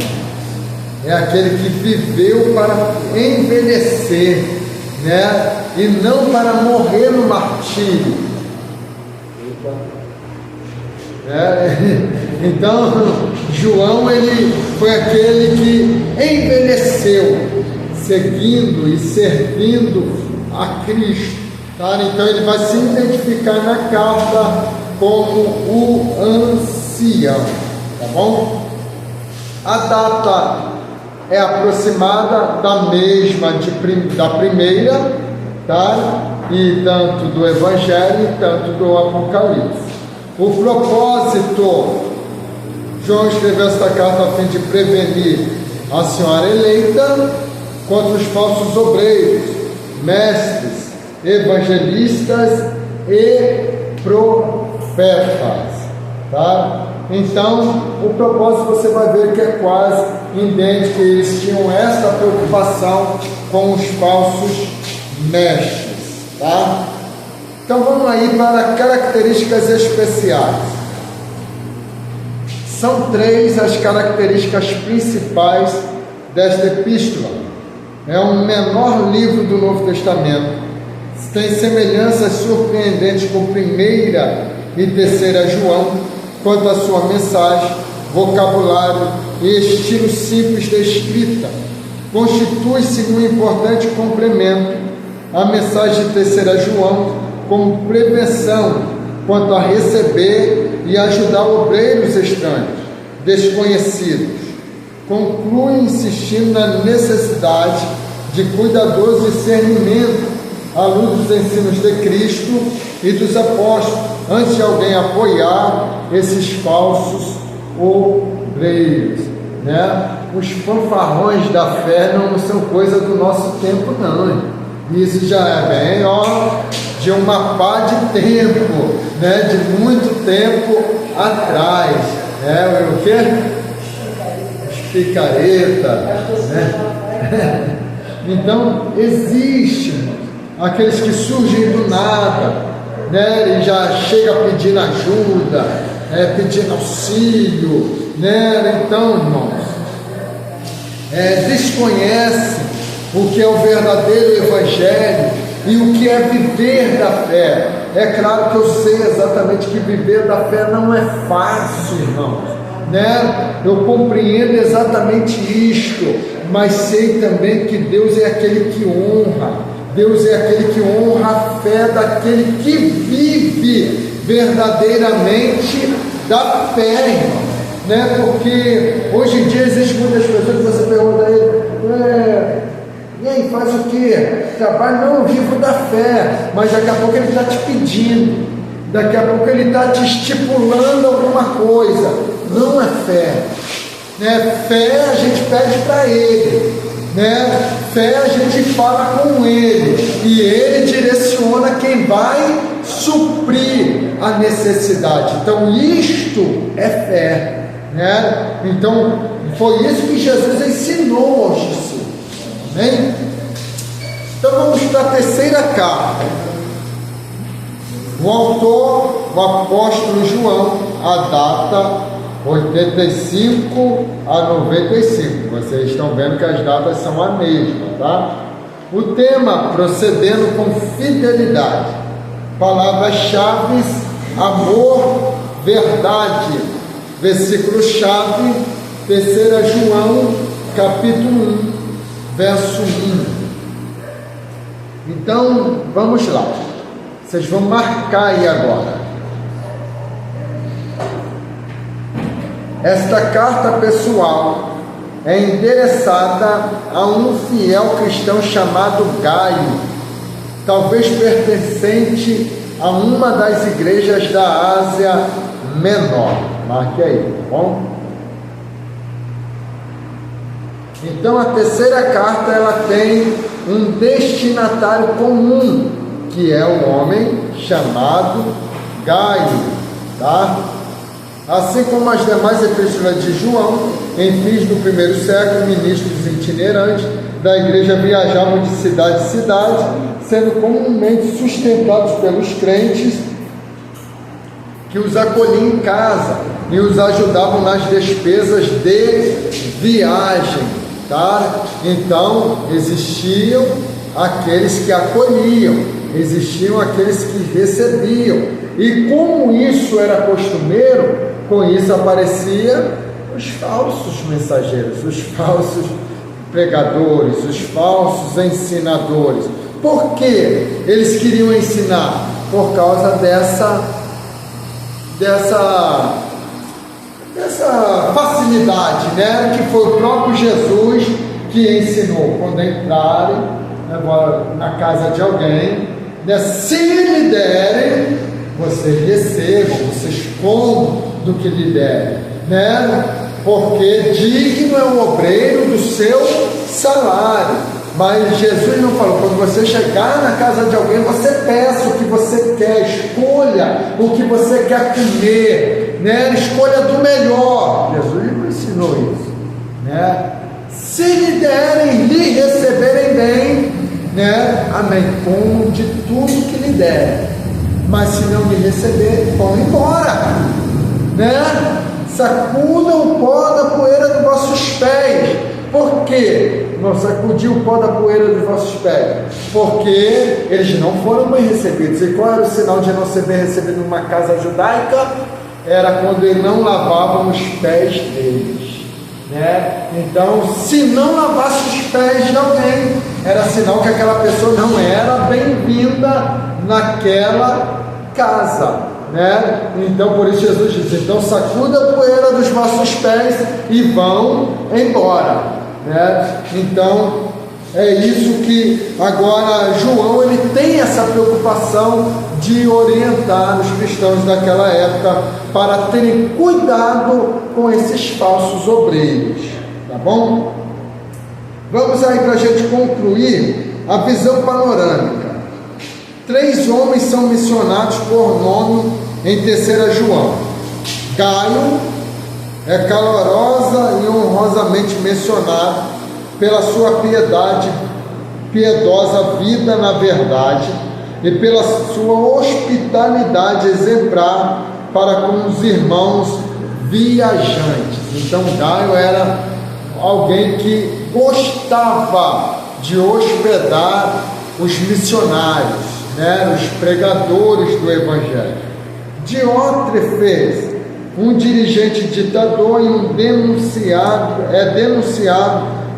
é aquele que viveu para envelhecer, né? E não para morrer no martírio. Então, João, ele foi aquele que envelheceu, seguindo e servindo a Cristo. Tá? Então, ele vai se identificar na carta como o ancião. Tá bom? A data é aproximada da mesma da primeira, tá? E tanto do Evangelho, tanto do Apocalipse. O propósito, João escreveu esta carta a fim de prevenir a senhora eleita contra os falsos obreiros, mestres, evangelistas e profetas, tá? Então, o propósito você vai ver que é quase idêntico, eles tinham essa preocupação com os falsos mestres, tá? Então vamos aí para características especiais. São 3 as características principais desta epístola. É o menor livro do Novo Testamento. Tem semelhanças surpreendentes com 1ª e 3ª João, quanto à sua mensagem, vocabulário e estilo simples de escrita. Constitui-se um importante complemento à mensagem de 3ª João, como prevenção quanto a receber e ajudar obreiros estranhos, desconhecidos. Conclui insistindo na necessidade de cuidadoso discernimento à luz dos ensinos de Cristo e dos apóstolos, antes de alguém apoiar esses falsos obreiros, né? Os fanfarrões da fé não são coisa do nosso tempo, não. Isso já é bem, de uma pá de tempo, né? De muito tempo atrás, né? O quê? Picareta, né? Então, existem aqueles que surgem do nada, né? E já chega pedindo ajuda, pedindo auxílio, né? Então, irmãos, desconhecem o que é o verdadeiro evangelho e o que é viver da fé. É claro que eu sei exatamente que viver da fé não é fácil, irmãos, né? Eu compreendo exatamente isto, mas sei também que Deus é aquele que honra. Deus é aquele que honra a fé daquele que vive verdadeiramente da fé, irmão, né? Porque hoje em dia existem muitas pessoas que você pergunta a ele, e aí, faz o quê? Trabalho? Não, eu vivo da fé, mas daqui a pouco ele está te pedindo, daqui a pouco ele está te estipulando alguma coisa. Não é fé. Né? Fé a gente pede para Ele. Né? Fé a gente fala com Ele. E Ele direciona quem vai suprir a necessidade. Então isto é fé. Né? Então foi isso que Jesus ensinou aos discípulos. Amém? Então vamos para a terceira carta. O autor, o apóstolo João, a data 85 a 95. Vocês estão vendo que as datas são a mesma, tá? O tema, procedendo com fidelidade. Palavras-chave: amor, verdade. Versículo-chave, 3 João, capítulo 1, verso 1. Então, vamos lá. Vocês vão marcar aí agora. Esta carta pessoal é endereçada a um fiel cristão chamado Gaio, talvez pertencente a uma das igrejas da Ásia Menor. Marque aí, tá bom? Então a terceira carta ela tem um destinatário comum, que é um homem chamado Gaio, tá? Assim como as demais epístolas de João, em fins do primeiro século, ministros itinerantes da igreja viajavam de cidade em cidade, sendo comumente sustentados pelos crentes que os acolhiam em casa e os ajudavam nas despesas de viagem, tá? Então existiam aqueles que acolhiam, existiam aqueles que recebiam, e como isso era costumeiro, com isso apareciam os falsos mensageiros, os falsos pregadores, os falsos ensinadores. Por que eles queriam ensinar? Por causa dessa facilidade, né? Que foi o próprio Jesus que ensinou. Quando entrarem na casa de alguém, né, se lhe derem, vocês recebam, vocês comam do que lhe derem, né? Porque digno é o obreiro do seu salário. Mas Jesus não falou: quando você chegar na casa de alguém, você peça o que você quer, escolha o que você quer comer, né? Escolha do melhor. Jesus não ensinou isso, né? Se lhe derem, lhe receberem bem, né? Amém. Comam de tudo que lhe derem. Mas se não lhe receberem, vão embora, né? Sacudam o pó da poeira dos vossos pés. Por quê? Não sacudir o pó da poeira dos vossos pés? Porque eles não foram bem recebidos. E qual era o sinal de não ser bem recebido numa casa judaica? Era quando eles não lavavam os pés deles, né? Então, se não lavasse os pés de alguém, era sinal que aquela pessoa não era bem-vinda naquela casa, né? Então, por isso Jesus diz: então sacuda a poeira dos vossos pés e vão embora, né? Então é isso que agora João ele tem essa preocupação de orientar os cristãos daquela época para terem cuidado com esses falsos obreiros, tá bom? Vamos aí para a gente concluir a visão panorâmica. 3 homens são mencionados por nome em 3 João. Gaio é calorosa e honrosamente mencionado pela sua piedosa vida na verdade e pela sua hospitalidade exemplar para com os irmãos viajantes. Então Gaio era alguém que gostava de hospedar os missionários, né, os pregadores do Evangelho. Diótrefes, um dirigente ditador e um denunciado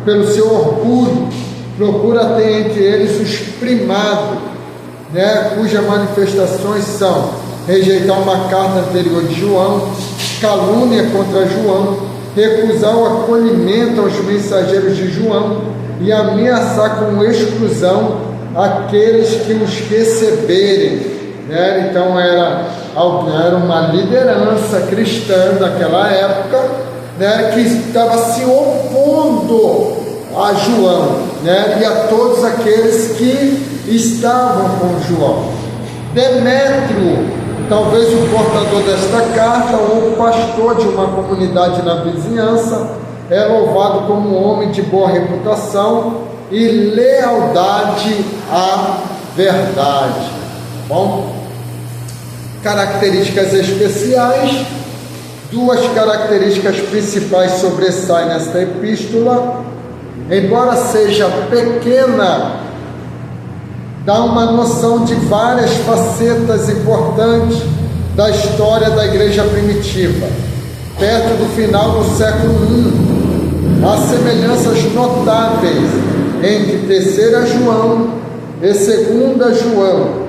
pelo seu orgulho, procura ter entre eles os primados, né, cujas manifestações são rejeitar uma carta anterior de João, calúnia contra João, recusar o acolhimento aos mensageiros de João e ameaçar com exclusão aqueles que os receberem, né? Então era era uma liderança cristã daquela época, né, que estava se opondo a João, né, e a todos aqueles que estavam com João. Demétrio, talvez o portador desta carta ou o pastor de uma comunidade na vizinhança, é louvado como um homem de boa reputação e lealdade à verdade. Bom, características especiais. Duas características principais sobressaem nesta epístola. Embora seja pequena, dá uma noção de várias facetas importantes da história da igreja primitiva. Perto do final do século I, há semelhanças notáveis entre 3 João e 2 João.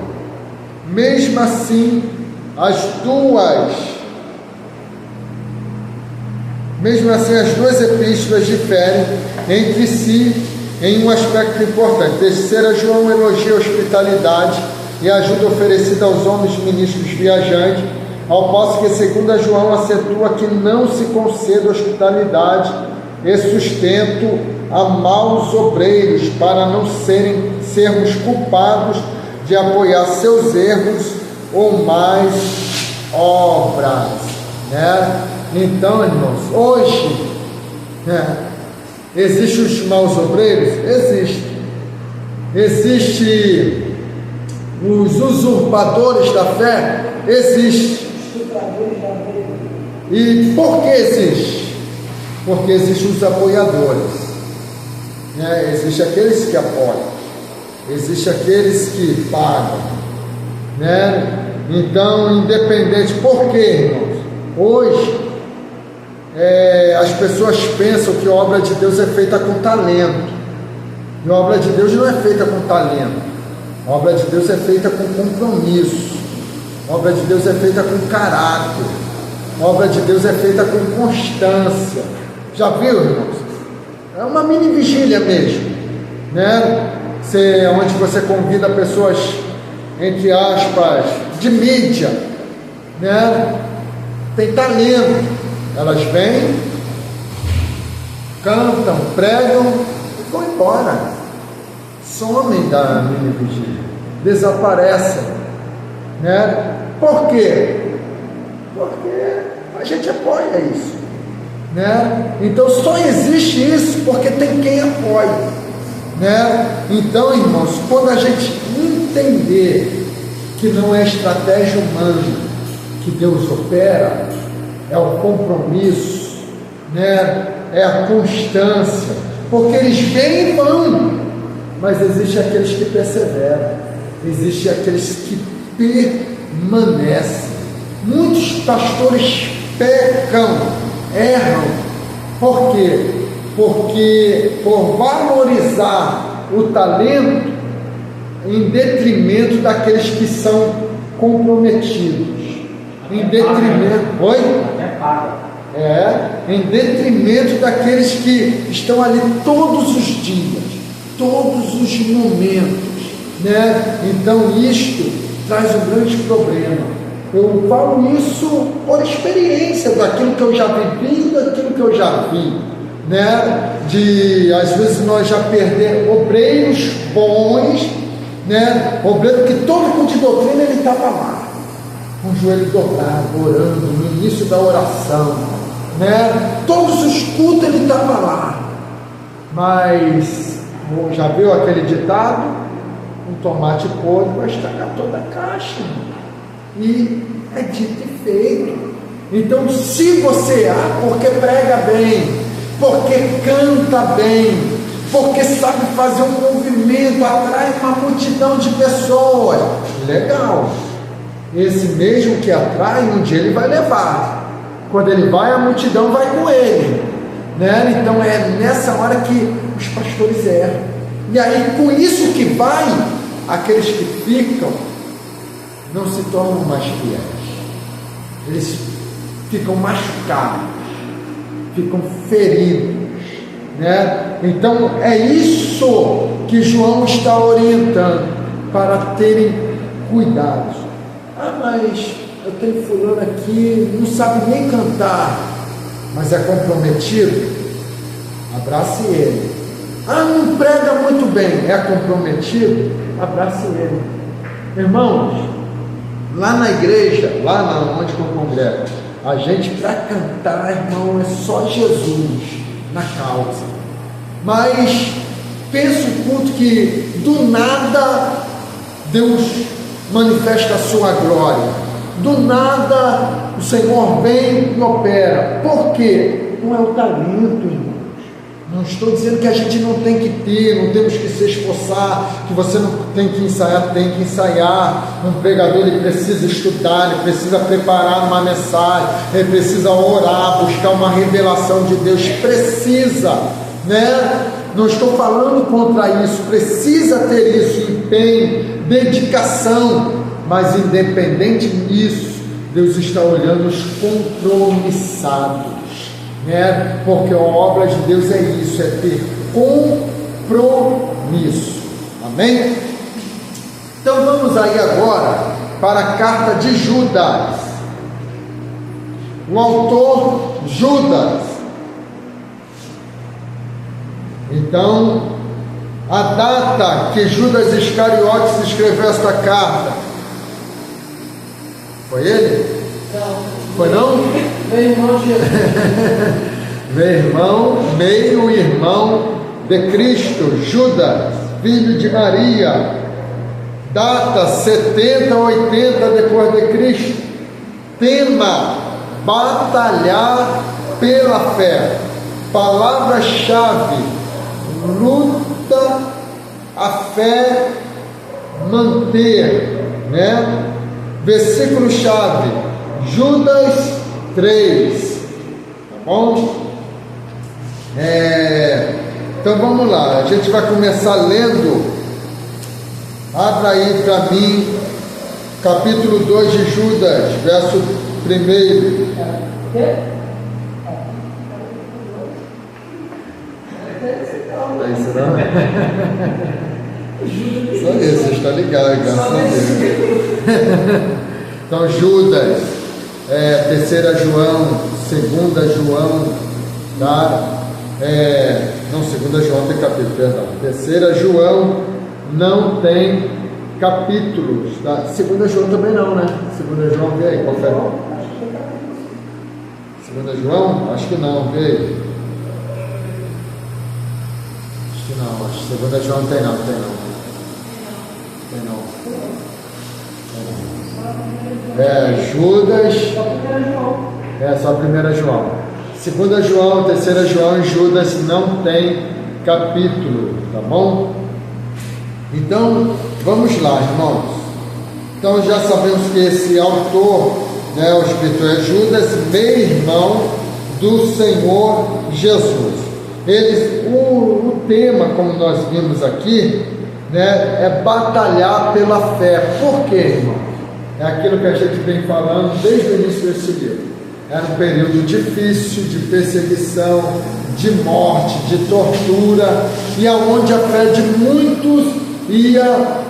Mesmo assim, as duas epístolas diferem entre si em um aspecto importante. 3 João elogia a hospitalidade e a ajuda oferecida aos homens ministros viajantes, ao passo que 2 João acentua que não se concede hospitalidade e sustento a maus obreiros, para não sermos culpados de apoiar seus erros ou mais obras, né? Então, irmãos, hoje, né, existem os maus obreiros? Existem os usurpadores da fé? Existem. E por que existe? Porque existem os apoiadores, né? Existem aqueles que apoiam, existem aqueles que pagam, né? Então, independente. Por quê, irmãos? Hoje as pessoas pensam que a obra de Deus é feita com talento. E a obra de Deus não é feita com talento. A obra de Deus é feita com compromisso. A obra de Deus é feita com caráter. A obra de Deus é feita com constância. Já viu, irmãos? É uma mini vigília mesmo, né? Onde você convida pessoas, entre aspas, de mídia, né? Tem talento. Elas vêm, cantam, pregam e vão embora. Somem da mini vigília, desaparecem, né? Por quê? Porque a gente apoia isso, né? Então só existe isso porque tem quem apoia, né? Então, irmãos, quando a gente entender que não é estratégia humana que Deus opera, é o compromisso, né? É a constância, porque eles vêm e vão, mas existem aqueles que perseveram, existem aqueles que permanecem. Muitos pastores pecam, erram. Por quê? Porque por valorizar o talento em detrimento daqueles que são comprometidos, em detrimento, em detrimento daqueles que estão ali todos os dias, todos os momentos, né? Então isto traz um grande problema. Eu falo isso por experiência, daquilo que eu já vivi, daquilo que eu já vi, né? Às vezes nós já perdemos obreiros bons, né? Obreiro que todo culto de doutrina ele estava lá, com o joelho dobrado, orando, no início da oração, né? Todos os cultos ele estava lá, mas já viu aquele ditado? Um tomate podre vai estragar toda a caixa. E é dito e feito. Então, se você porque prega bem, porque canta bem, porque sabe fazer um movimento, atrai uma multidão de pessoas, legal. Esse mesmo que atrai, um dia ele vai levar. Quando ele vai, a multidão vai com ele, né? Então é nessa hora que os pastores erram. E aí, com isso que vai, aqueles que ficam não se tornam mais fiéis, eles ficam machucados, ficam feridos, né? Então é isso que João está orientando, para terem cuidado. Mas eu tenho fulano aqui, não sabe nem cantar, mas é comprometido, abrace ele. Ah, não prega muito bem, é comprometido, abrace ele. Irmãos, lá na igreja, onde eu congrego, a gente, para cantar, irmão, é só Jesus na causa. Mas penso o culto que do nada Deus manifesta a sua glória, do nada o Senhor vem e opera. Por quê? Não é o talento, irmão. Não estou dizendo que a gente não tem que ter, não temos que se esforçar, que você não tem que ensaiar, tem que ensaiar. Um pregador, ele precisa estudar, ele precisa preparar uma mensagem, ele precisa orar, buscar uma revelação de Deus, precisa, né? Não estou falando contra isso, precisa ter isso, empenho, dedicação, mas independente disso, Deus está olhando os compromissados, né? Porque a obra de Deus é isso, é ter compromisso. Amém? Então vamos aí agora para a carta de Judas. O autor Judas. Então, a data que Judas Iscariotes escreveu esta carta, foi ele? Não. Foi não? Meu irmão Jesus. Meio-irmão de Cristo, Judas, filho de Maria, data 70 ou 80 depois de Cristo. Tema: batalhar pela fé. Palavra-chave: luta, a fé, manter, né? Versículo-chave: Judas 3, tá bom? Então vamos lá, a gente vai começar lendo. Abra aí para mim, capítulo 2 de Judas, verso 1. É isso, não? Só isso, está ligado, graças a Deus. Então, Judas, 3 João, 2 João, tá? Não, 2 João tem capítulo, perdão. 3 João não tem capítulos, tá? 2 João também não, né? 2 João, vê aí, confere. 2 João? Acho que não, vê aí. Acho que não, acho que 2 João não tem não. Judas, só 1 João. 2 João, 3 João e Judas não tem capítulo, tá bom? Então, vamos lá, irmãos. Então, já sabemos que esse autor, né, o escritor é Judas, meio-irmão do Senhor Jesus. O tema, como nós vimos aqui, né, é batalhar pela fé. Por quê, irmão? É aquilo que a gente vem falando desde o início desse livro. Era um período difícil, de perseguição, de morte, de tortura, e aonde a fé de muitos ia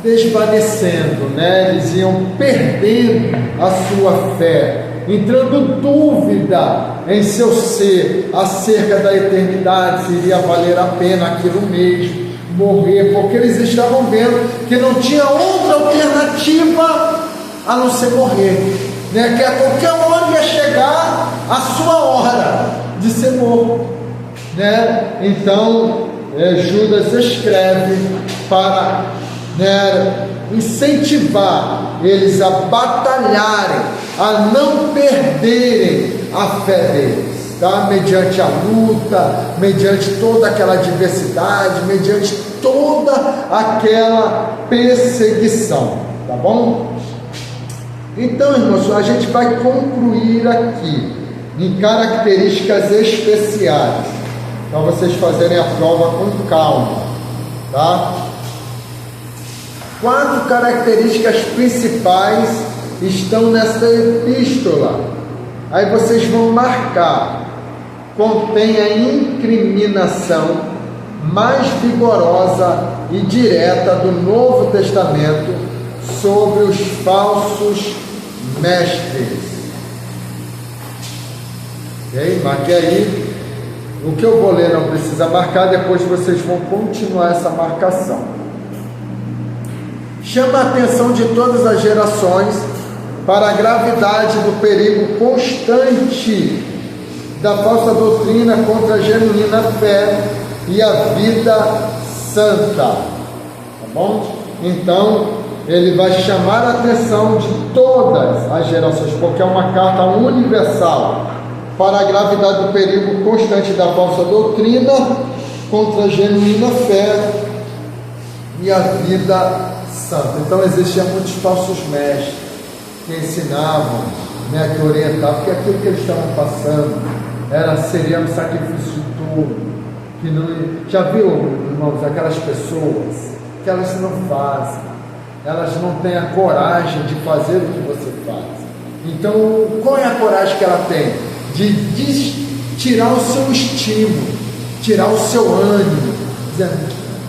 desvanecendo, né? Eles iam perdendo a sua fé, entrando dúvida em seu ser acerca da eternidade, se iria valer a pena aquilo mesmo, morrer, porque eles estavam vendo que não tinha outra alternativa a não ser morrer, né? Que a qualquer hora ia chegar a sua hora de ser morto, né? Então Judas escreve para, né, incentivar eles a batalharem, a não perderem a fé deles, tá? Mediante a luta, mediante toda aquela adversidade, mediante toda aquela perseguição, tá bom? Então, irmãos, a gente vai concluir aqui em características especiais, para vocês fazerem a prova com calma, tá? 4 características principais estão nessa epístola. Aí vocês vão marcar: contém a incriminação mais vigorosa e direta do Novo Testamento sobre os falsos mestres. Ok? Marque aí. O que eu vou ler não precisa marcar, depois vocês vão continuar essa marcação. Chama a atenção de todas as gerações para a gravidade do perigo constante da falsa doutrina contra a genuína fé e a vida santa. Tá bom? Então, ele vai chamar a atenção de todas as gerações, porque é uma carta universal para a gravidade do perigo constante da falsa doutrina contra a genuína fé e a vida santa. Então existiam muitos falsos mestres que ensinavam, que orientavam, porque aquilo que eles estavam passando seria um sacrifício de tudo, que não, já viu, irmãos, aquelas pessoas que elas não fazem, elas não têm a coragem de fazer o que você faz. Então, qual é a coragem que ela tem? De tirar o seu estímulo, tirar o seu ânimo, dizendo,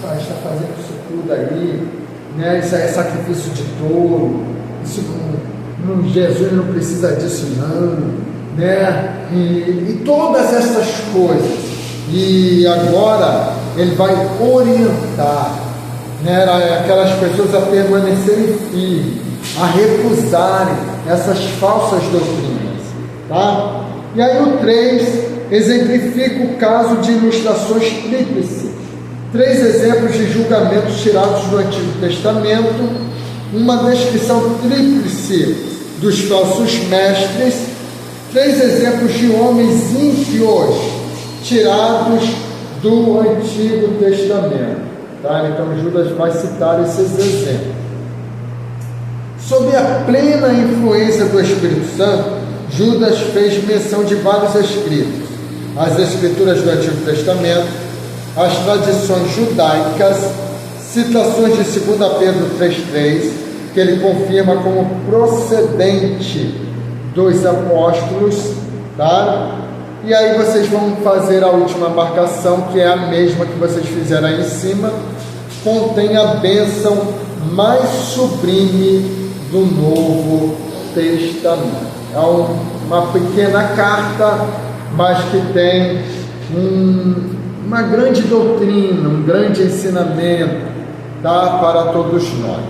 rapaz, está fazendo isso tudo aí, né? Isso é sacrifício de touro, isso não, Jesus não precisa disso não, né? E todas essas coisas. E agora ele vai orientar, né, aquelas pessoas a permanecerem firmes, a recusarem essas falsas doutrinas, tá? E aí o 3 exemplifica o caso de ilustrações tríplices. 3 exemplos de julgamentos tirados do Antigo Testamento, uma descrição tríplice dos falsos mestres, 3 exemplos de homens ímpios tirados do Antigo Testamento. Tá? Então Judas vai citar esses exemplos. Sob a plena influência do Espírito Santo, Judas fez menção de vários escritos, as escrituras do Antigo Testamento, as tradições judaicas, citações de 2 Pedro 3,3, que ele confirma como procedente dos apóstolos, tá? E aí vocês vão fazer a última marcação, que é a mesma que vocês fizeram aí em cima, contém a bênção mais sublime do Novo Testamento. É uma pequena carta, mas que tem uma grande doutrina, um grande ensinamento, tá, para todos nós.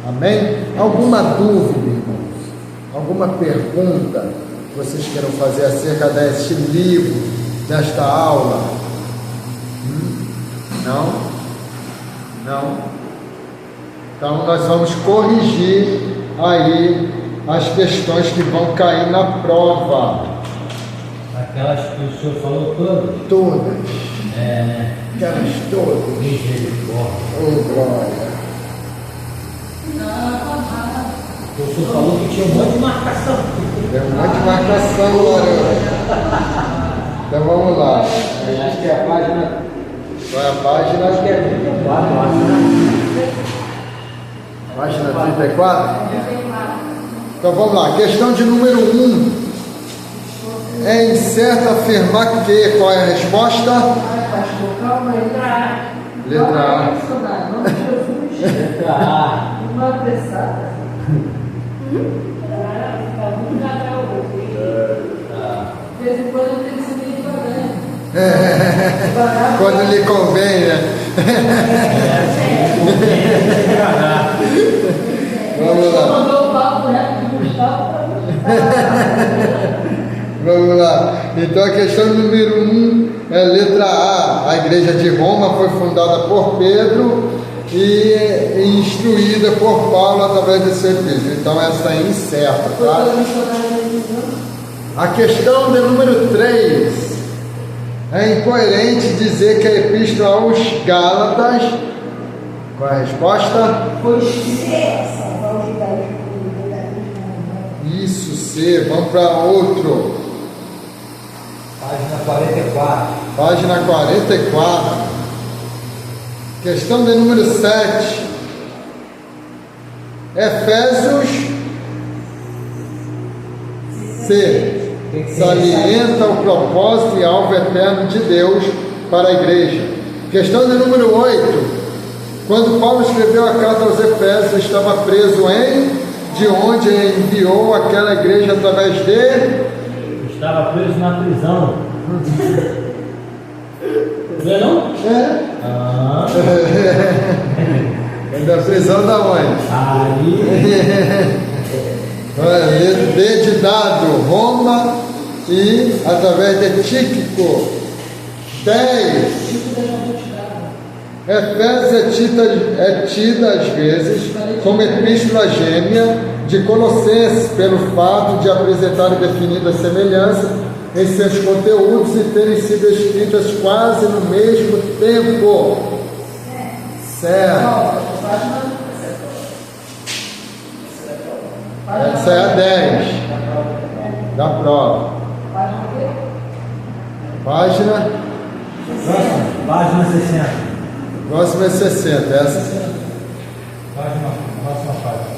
Amém? Alguma dúvida, irmãos? Alguma pergunta que vocês queiram fazer acerca deste livro, desta aula? Não? Não? Então nós vamos corrigir aí as questões que vão cair na prova. Aquelas que o senhor falou todas? Todas. Né? Aquelas todas. Misericórdia. Oh, glória. O senhor falou que tinha um monte de marcação. Tem um monte de marcação, glória. Então vamos lá. Acho que é a página. Qual é a página? Acho que é 34, acho, né? Página 34? Então vamos lá. Questão de número 1. É incerto afirmar que. Qual é a resposta? Letra A. Letra A. Uma apressada. De vez em quando tem que ser meio devagar. Quando lhe convém, né? Vamos lá. Mandou o papo reto do Gustavo para Vamos lá. Então a questão número 1 é letra A. A igreja de Roma foi fundada por Pedro e instruída por Paulo através de seu epístola. Então essa é incerta, tá? A questão de número 3. É incoerente dizer que a epístola aos Gálatas. Qual é a resposta? Isso, C. Vamos para outro. Página 44. Página 44. Questão de número 7. Efésios C. Salienta o propósito e alvo eterno de Deus para a igreja. Questão de número 8. Quando Paulo escreveu a carta aos Efésios, estava preso em de onde enviou aquela igreja através dele. Estava preso na prisão. Não é não? É. Ah. Da prisão da onde? Aí. De dado Roma e através de Tíquico. 10. Efésios é tida às vezes como epístola gêmea de Colossenses pelo fato de apresentarem definidas semelhanças em seus conteúdos e terem sido escritas quase no mesmo tempo. Certo. Essa é a 10 da prova. Página? Página 60. Próxima é 60. Essa. Próxima página.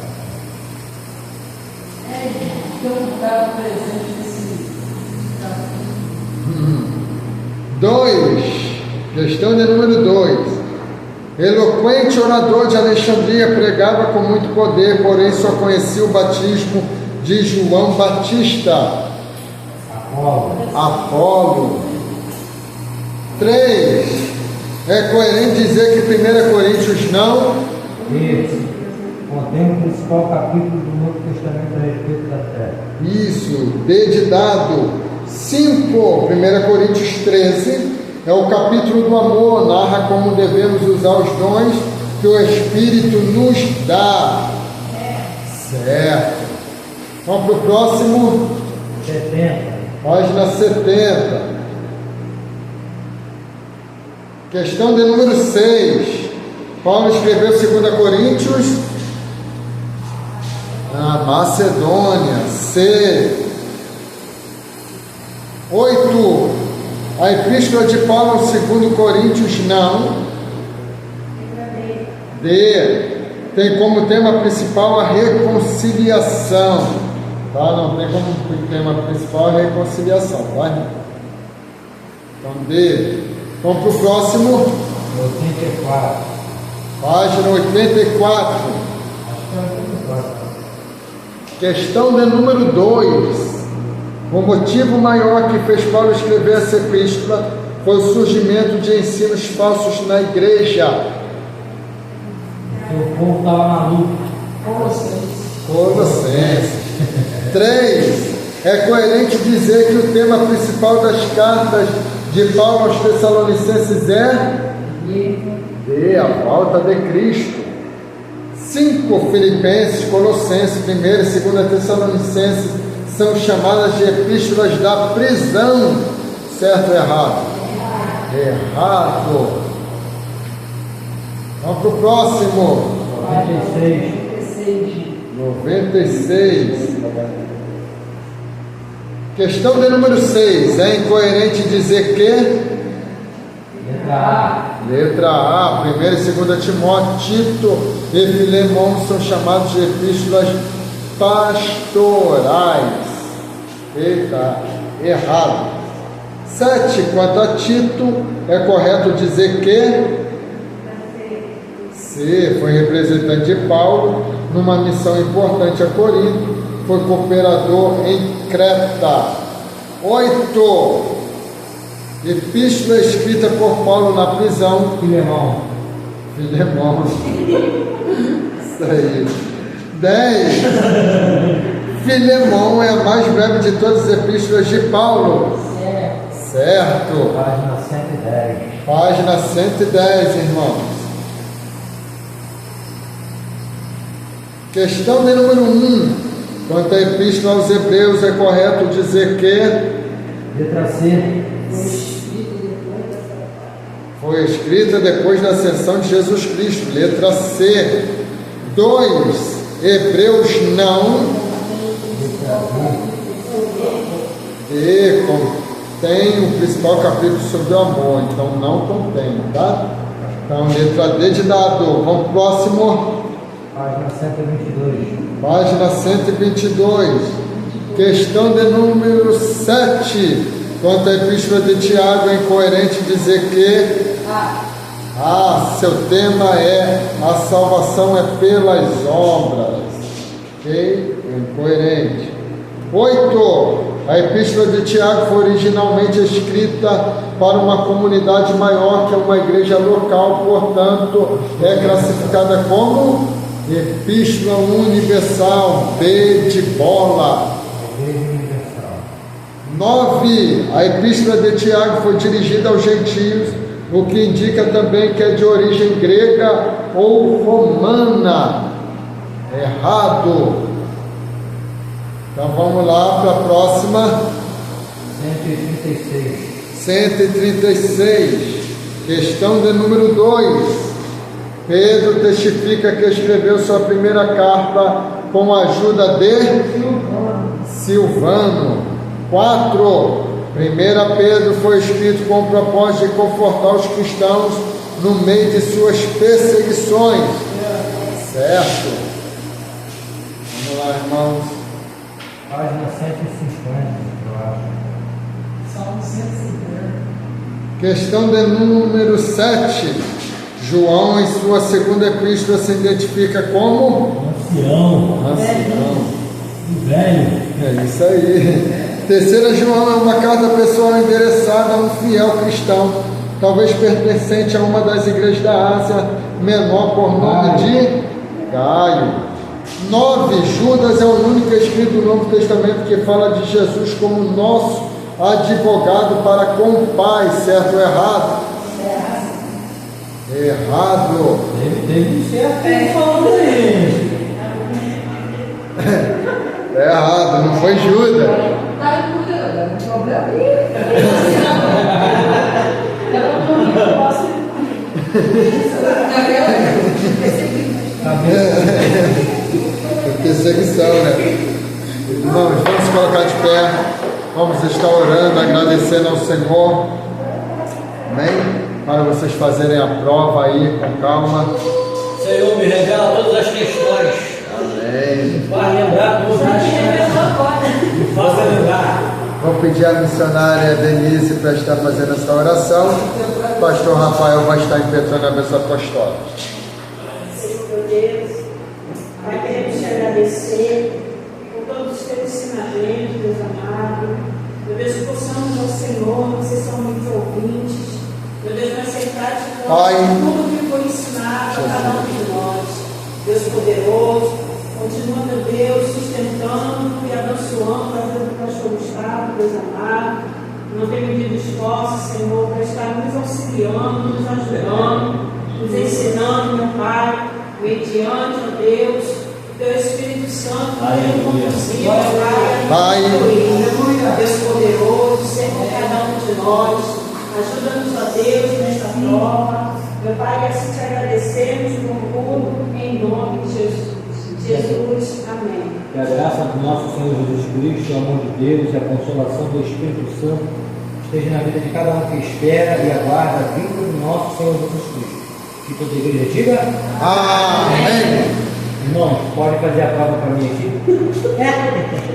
Tem um lugar presente nesse. 2. Questão de número 2. Eloquente orador de Alexandria, pregava com muito poder, porém só conhecia o batismo de João Batista. Apolo. 3. É coerente dizer que 1 Coríntios não? Isso. Contém o principal capítulo do Novo Testamento a respeito da terra. Isso. D de dado. 5. 1 Coríntios 13. É o capítulo do amor, narra como devemos usar os dons que o Espírito nos dá. Certo. Vamos para o próximo. 70. Página 70. Questão de número 6. Paulo escreveu 2 Coríntios na Macedônia. C. 8. A epístola de Paulo aos 2 Coríntios não. D. Tem como tema principal a reconciliação. Tá? Não tem como tema principal a reconciliação. Tá? Então D. Vamos para o próximo. 84. Página 84. Acho que é 84. Questão de número 2. O motivo maior que fez Paulo escrever essa epístola foi o surgimento de ensinos falsos na igreja. Porque o povo estava na luta. Colossenses. 3. É coerente dizer que o tema principal das cartas de Paulo aos Tessalonicenses é D, a volta de Cristo. 5. Filipenses, Colossenses, 1 e 2 Tessalonicenses são chamadas de epístolas da prisão. Certo ou errado? Errado. Vamos para o próximo. 96. Questão de número 6. É incoerente dizer que? Letra A. 1 e 2 Timóteo, Tito e Filemão são chamados de epístolas pastorais. Eita, errado. 7. Quanto a Tito, é correto dizer que? C. Foi representante de Paulo numa missão importante a Corinto. Foi cooperador em Creta. 8. Epístola escrita por Paulo na prisão. Filemão. Isso aí. 10. Filemão é a mais breve de todas as epístolas de Paulo. Certo. Página 110. Página 110, irmãos. Questão de número 1. Quanto à epístola aos Hebreus, é correto dizer que? Letra C. Foi escrita depois da ascensão de Jesus Cristo. Letra C. 2. Hebreus não. D. Contém o principal capítulo sobre o amor. Então não contém, tá? Então letra D de dado. Vamos pro próximo. Página 122. Página 122. Questão de número 7. Quanto à epístola de Tiago, é incoerente dizer que seu tema é a salvação é pelas obras. Ok? coerente. 8. A Epístola de Tiago foi originalmente escrita para uma comunidade maior que uma igreja local, portanto, é classificada como Epístola Universal, B de bola. 9. A Epístola de Tiago foi dirigida aos gentios, o que indica também que é de origem grega ou romana. Errado. Então vamos lá para a próxima. 136. Questão de número 2. Pedro testifica que escreveu sua primeira carta com a ajuda de Silvano. 4. 1 Pedro foi escrito com o propósito de confortar os cristãos no meio de suas perseguições. Certo. Vamos lá, irmãos. Página 150, eu acho. Salmo 150. Questão de número 7. João, em sua segunda epístola, se identifica como ancião. Velho. É isso aí. Terceira João é uma carta pessoal endereçada a um fiel cristão, talvez pertencente a uma das igrejas da Ásia Menor, por nome de Gaio. 9. Judas é o único escrito do Novo Testamento que fala de Jesus como nosso advogado para com o Pai, certo ou errado? Errado. Deve ser assim falando aí. É errado, não foi Judas. Tá cuidando, o problema é eu posso. Perseguição, né? Irmãos, vamos colocar de pé. Vamos estar orando, agradecendo ao Senhor. Amém? Para vocês fazerem a prova aí com calma. Senhor, me revela todas as questões. Amém. Me faz lembrar todas as questões. Me faça lembrar. Vou pedir à missionária Denise para estar fazendo essa oração. O pastor Rafael vai estar impetrando a bênção apostólica. Senhor meu Deus, Pai, queremos te agradecer por todos os teus ensinamentos, Deus amado. Meu Deus, que possamos ao Senhor, vocês são muitos ouvintes. Meu Deus, não aceitar tudo que foi ensinado a cada um de nós. Deus poderoso, continua, meu Deus, sustentando e abençoando a vida do pastor Gustavo, Deus amado. Não tem medido esforço, Senhor, para estar nos auxiliando, nos ajudando, nos ensinando, meu Pai, mediante, ó Deus, teu Espírito Santo, que conduzir, Pai, Deus poderoso, ser com cada um de nós. Ajuda-nos, ó Deus, nesta prova. Meu Pai, assim te agradecemos por tudo, em nome de Jesus. Jesus, amém. Que a graça do nosso Senhor Jesus Cristo, o amor de Deus e a consolação do Espírito Santo esteja na vida de cada um que espera e aguarda a vinda do nossa Senhor Jesus Cristo. Que toda a igreja diga Amém. Irmão, pode fazer a prova para mim aqui?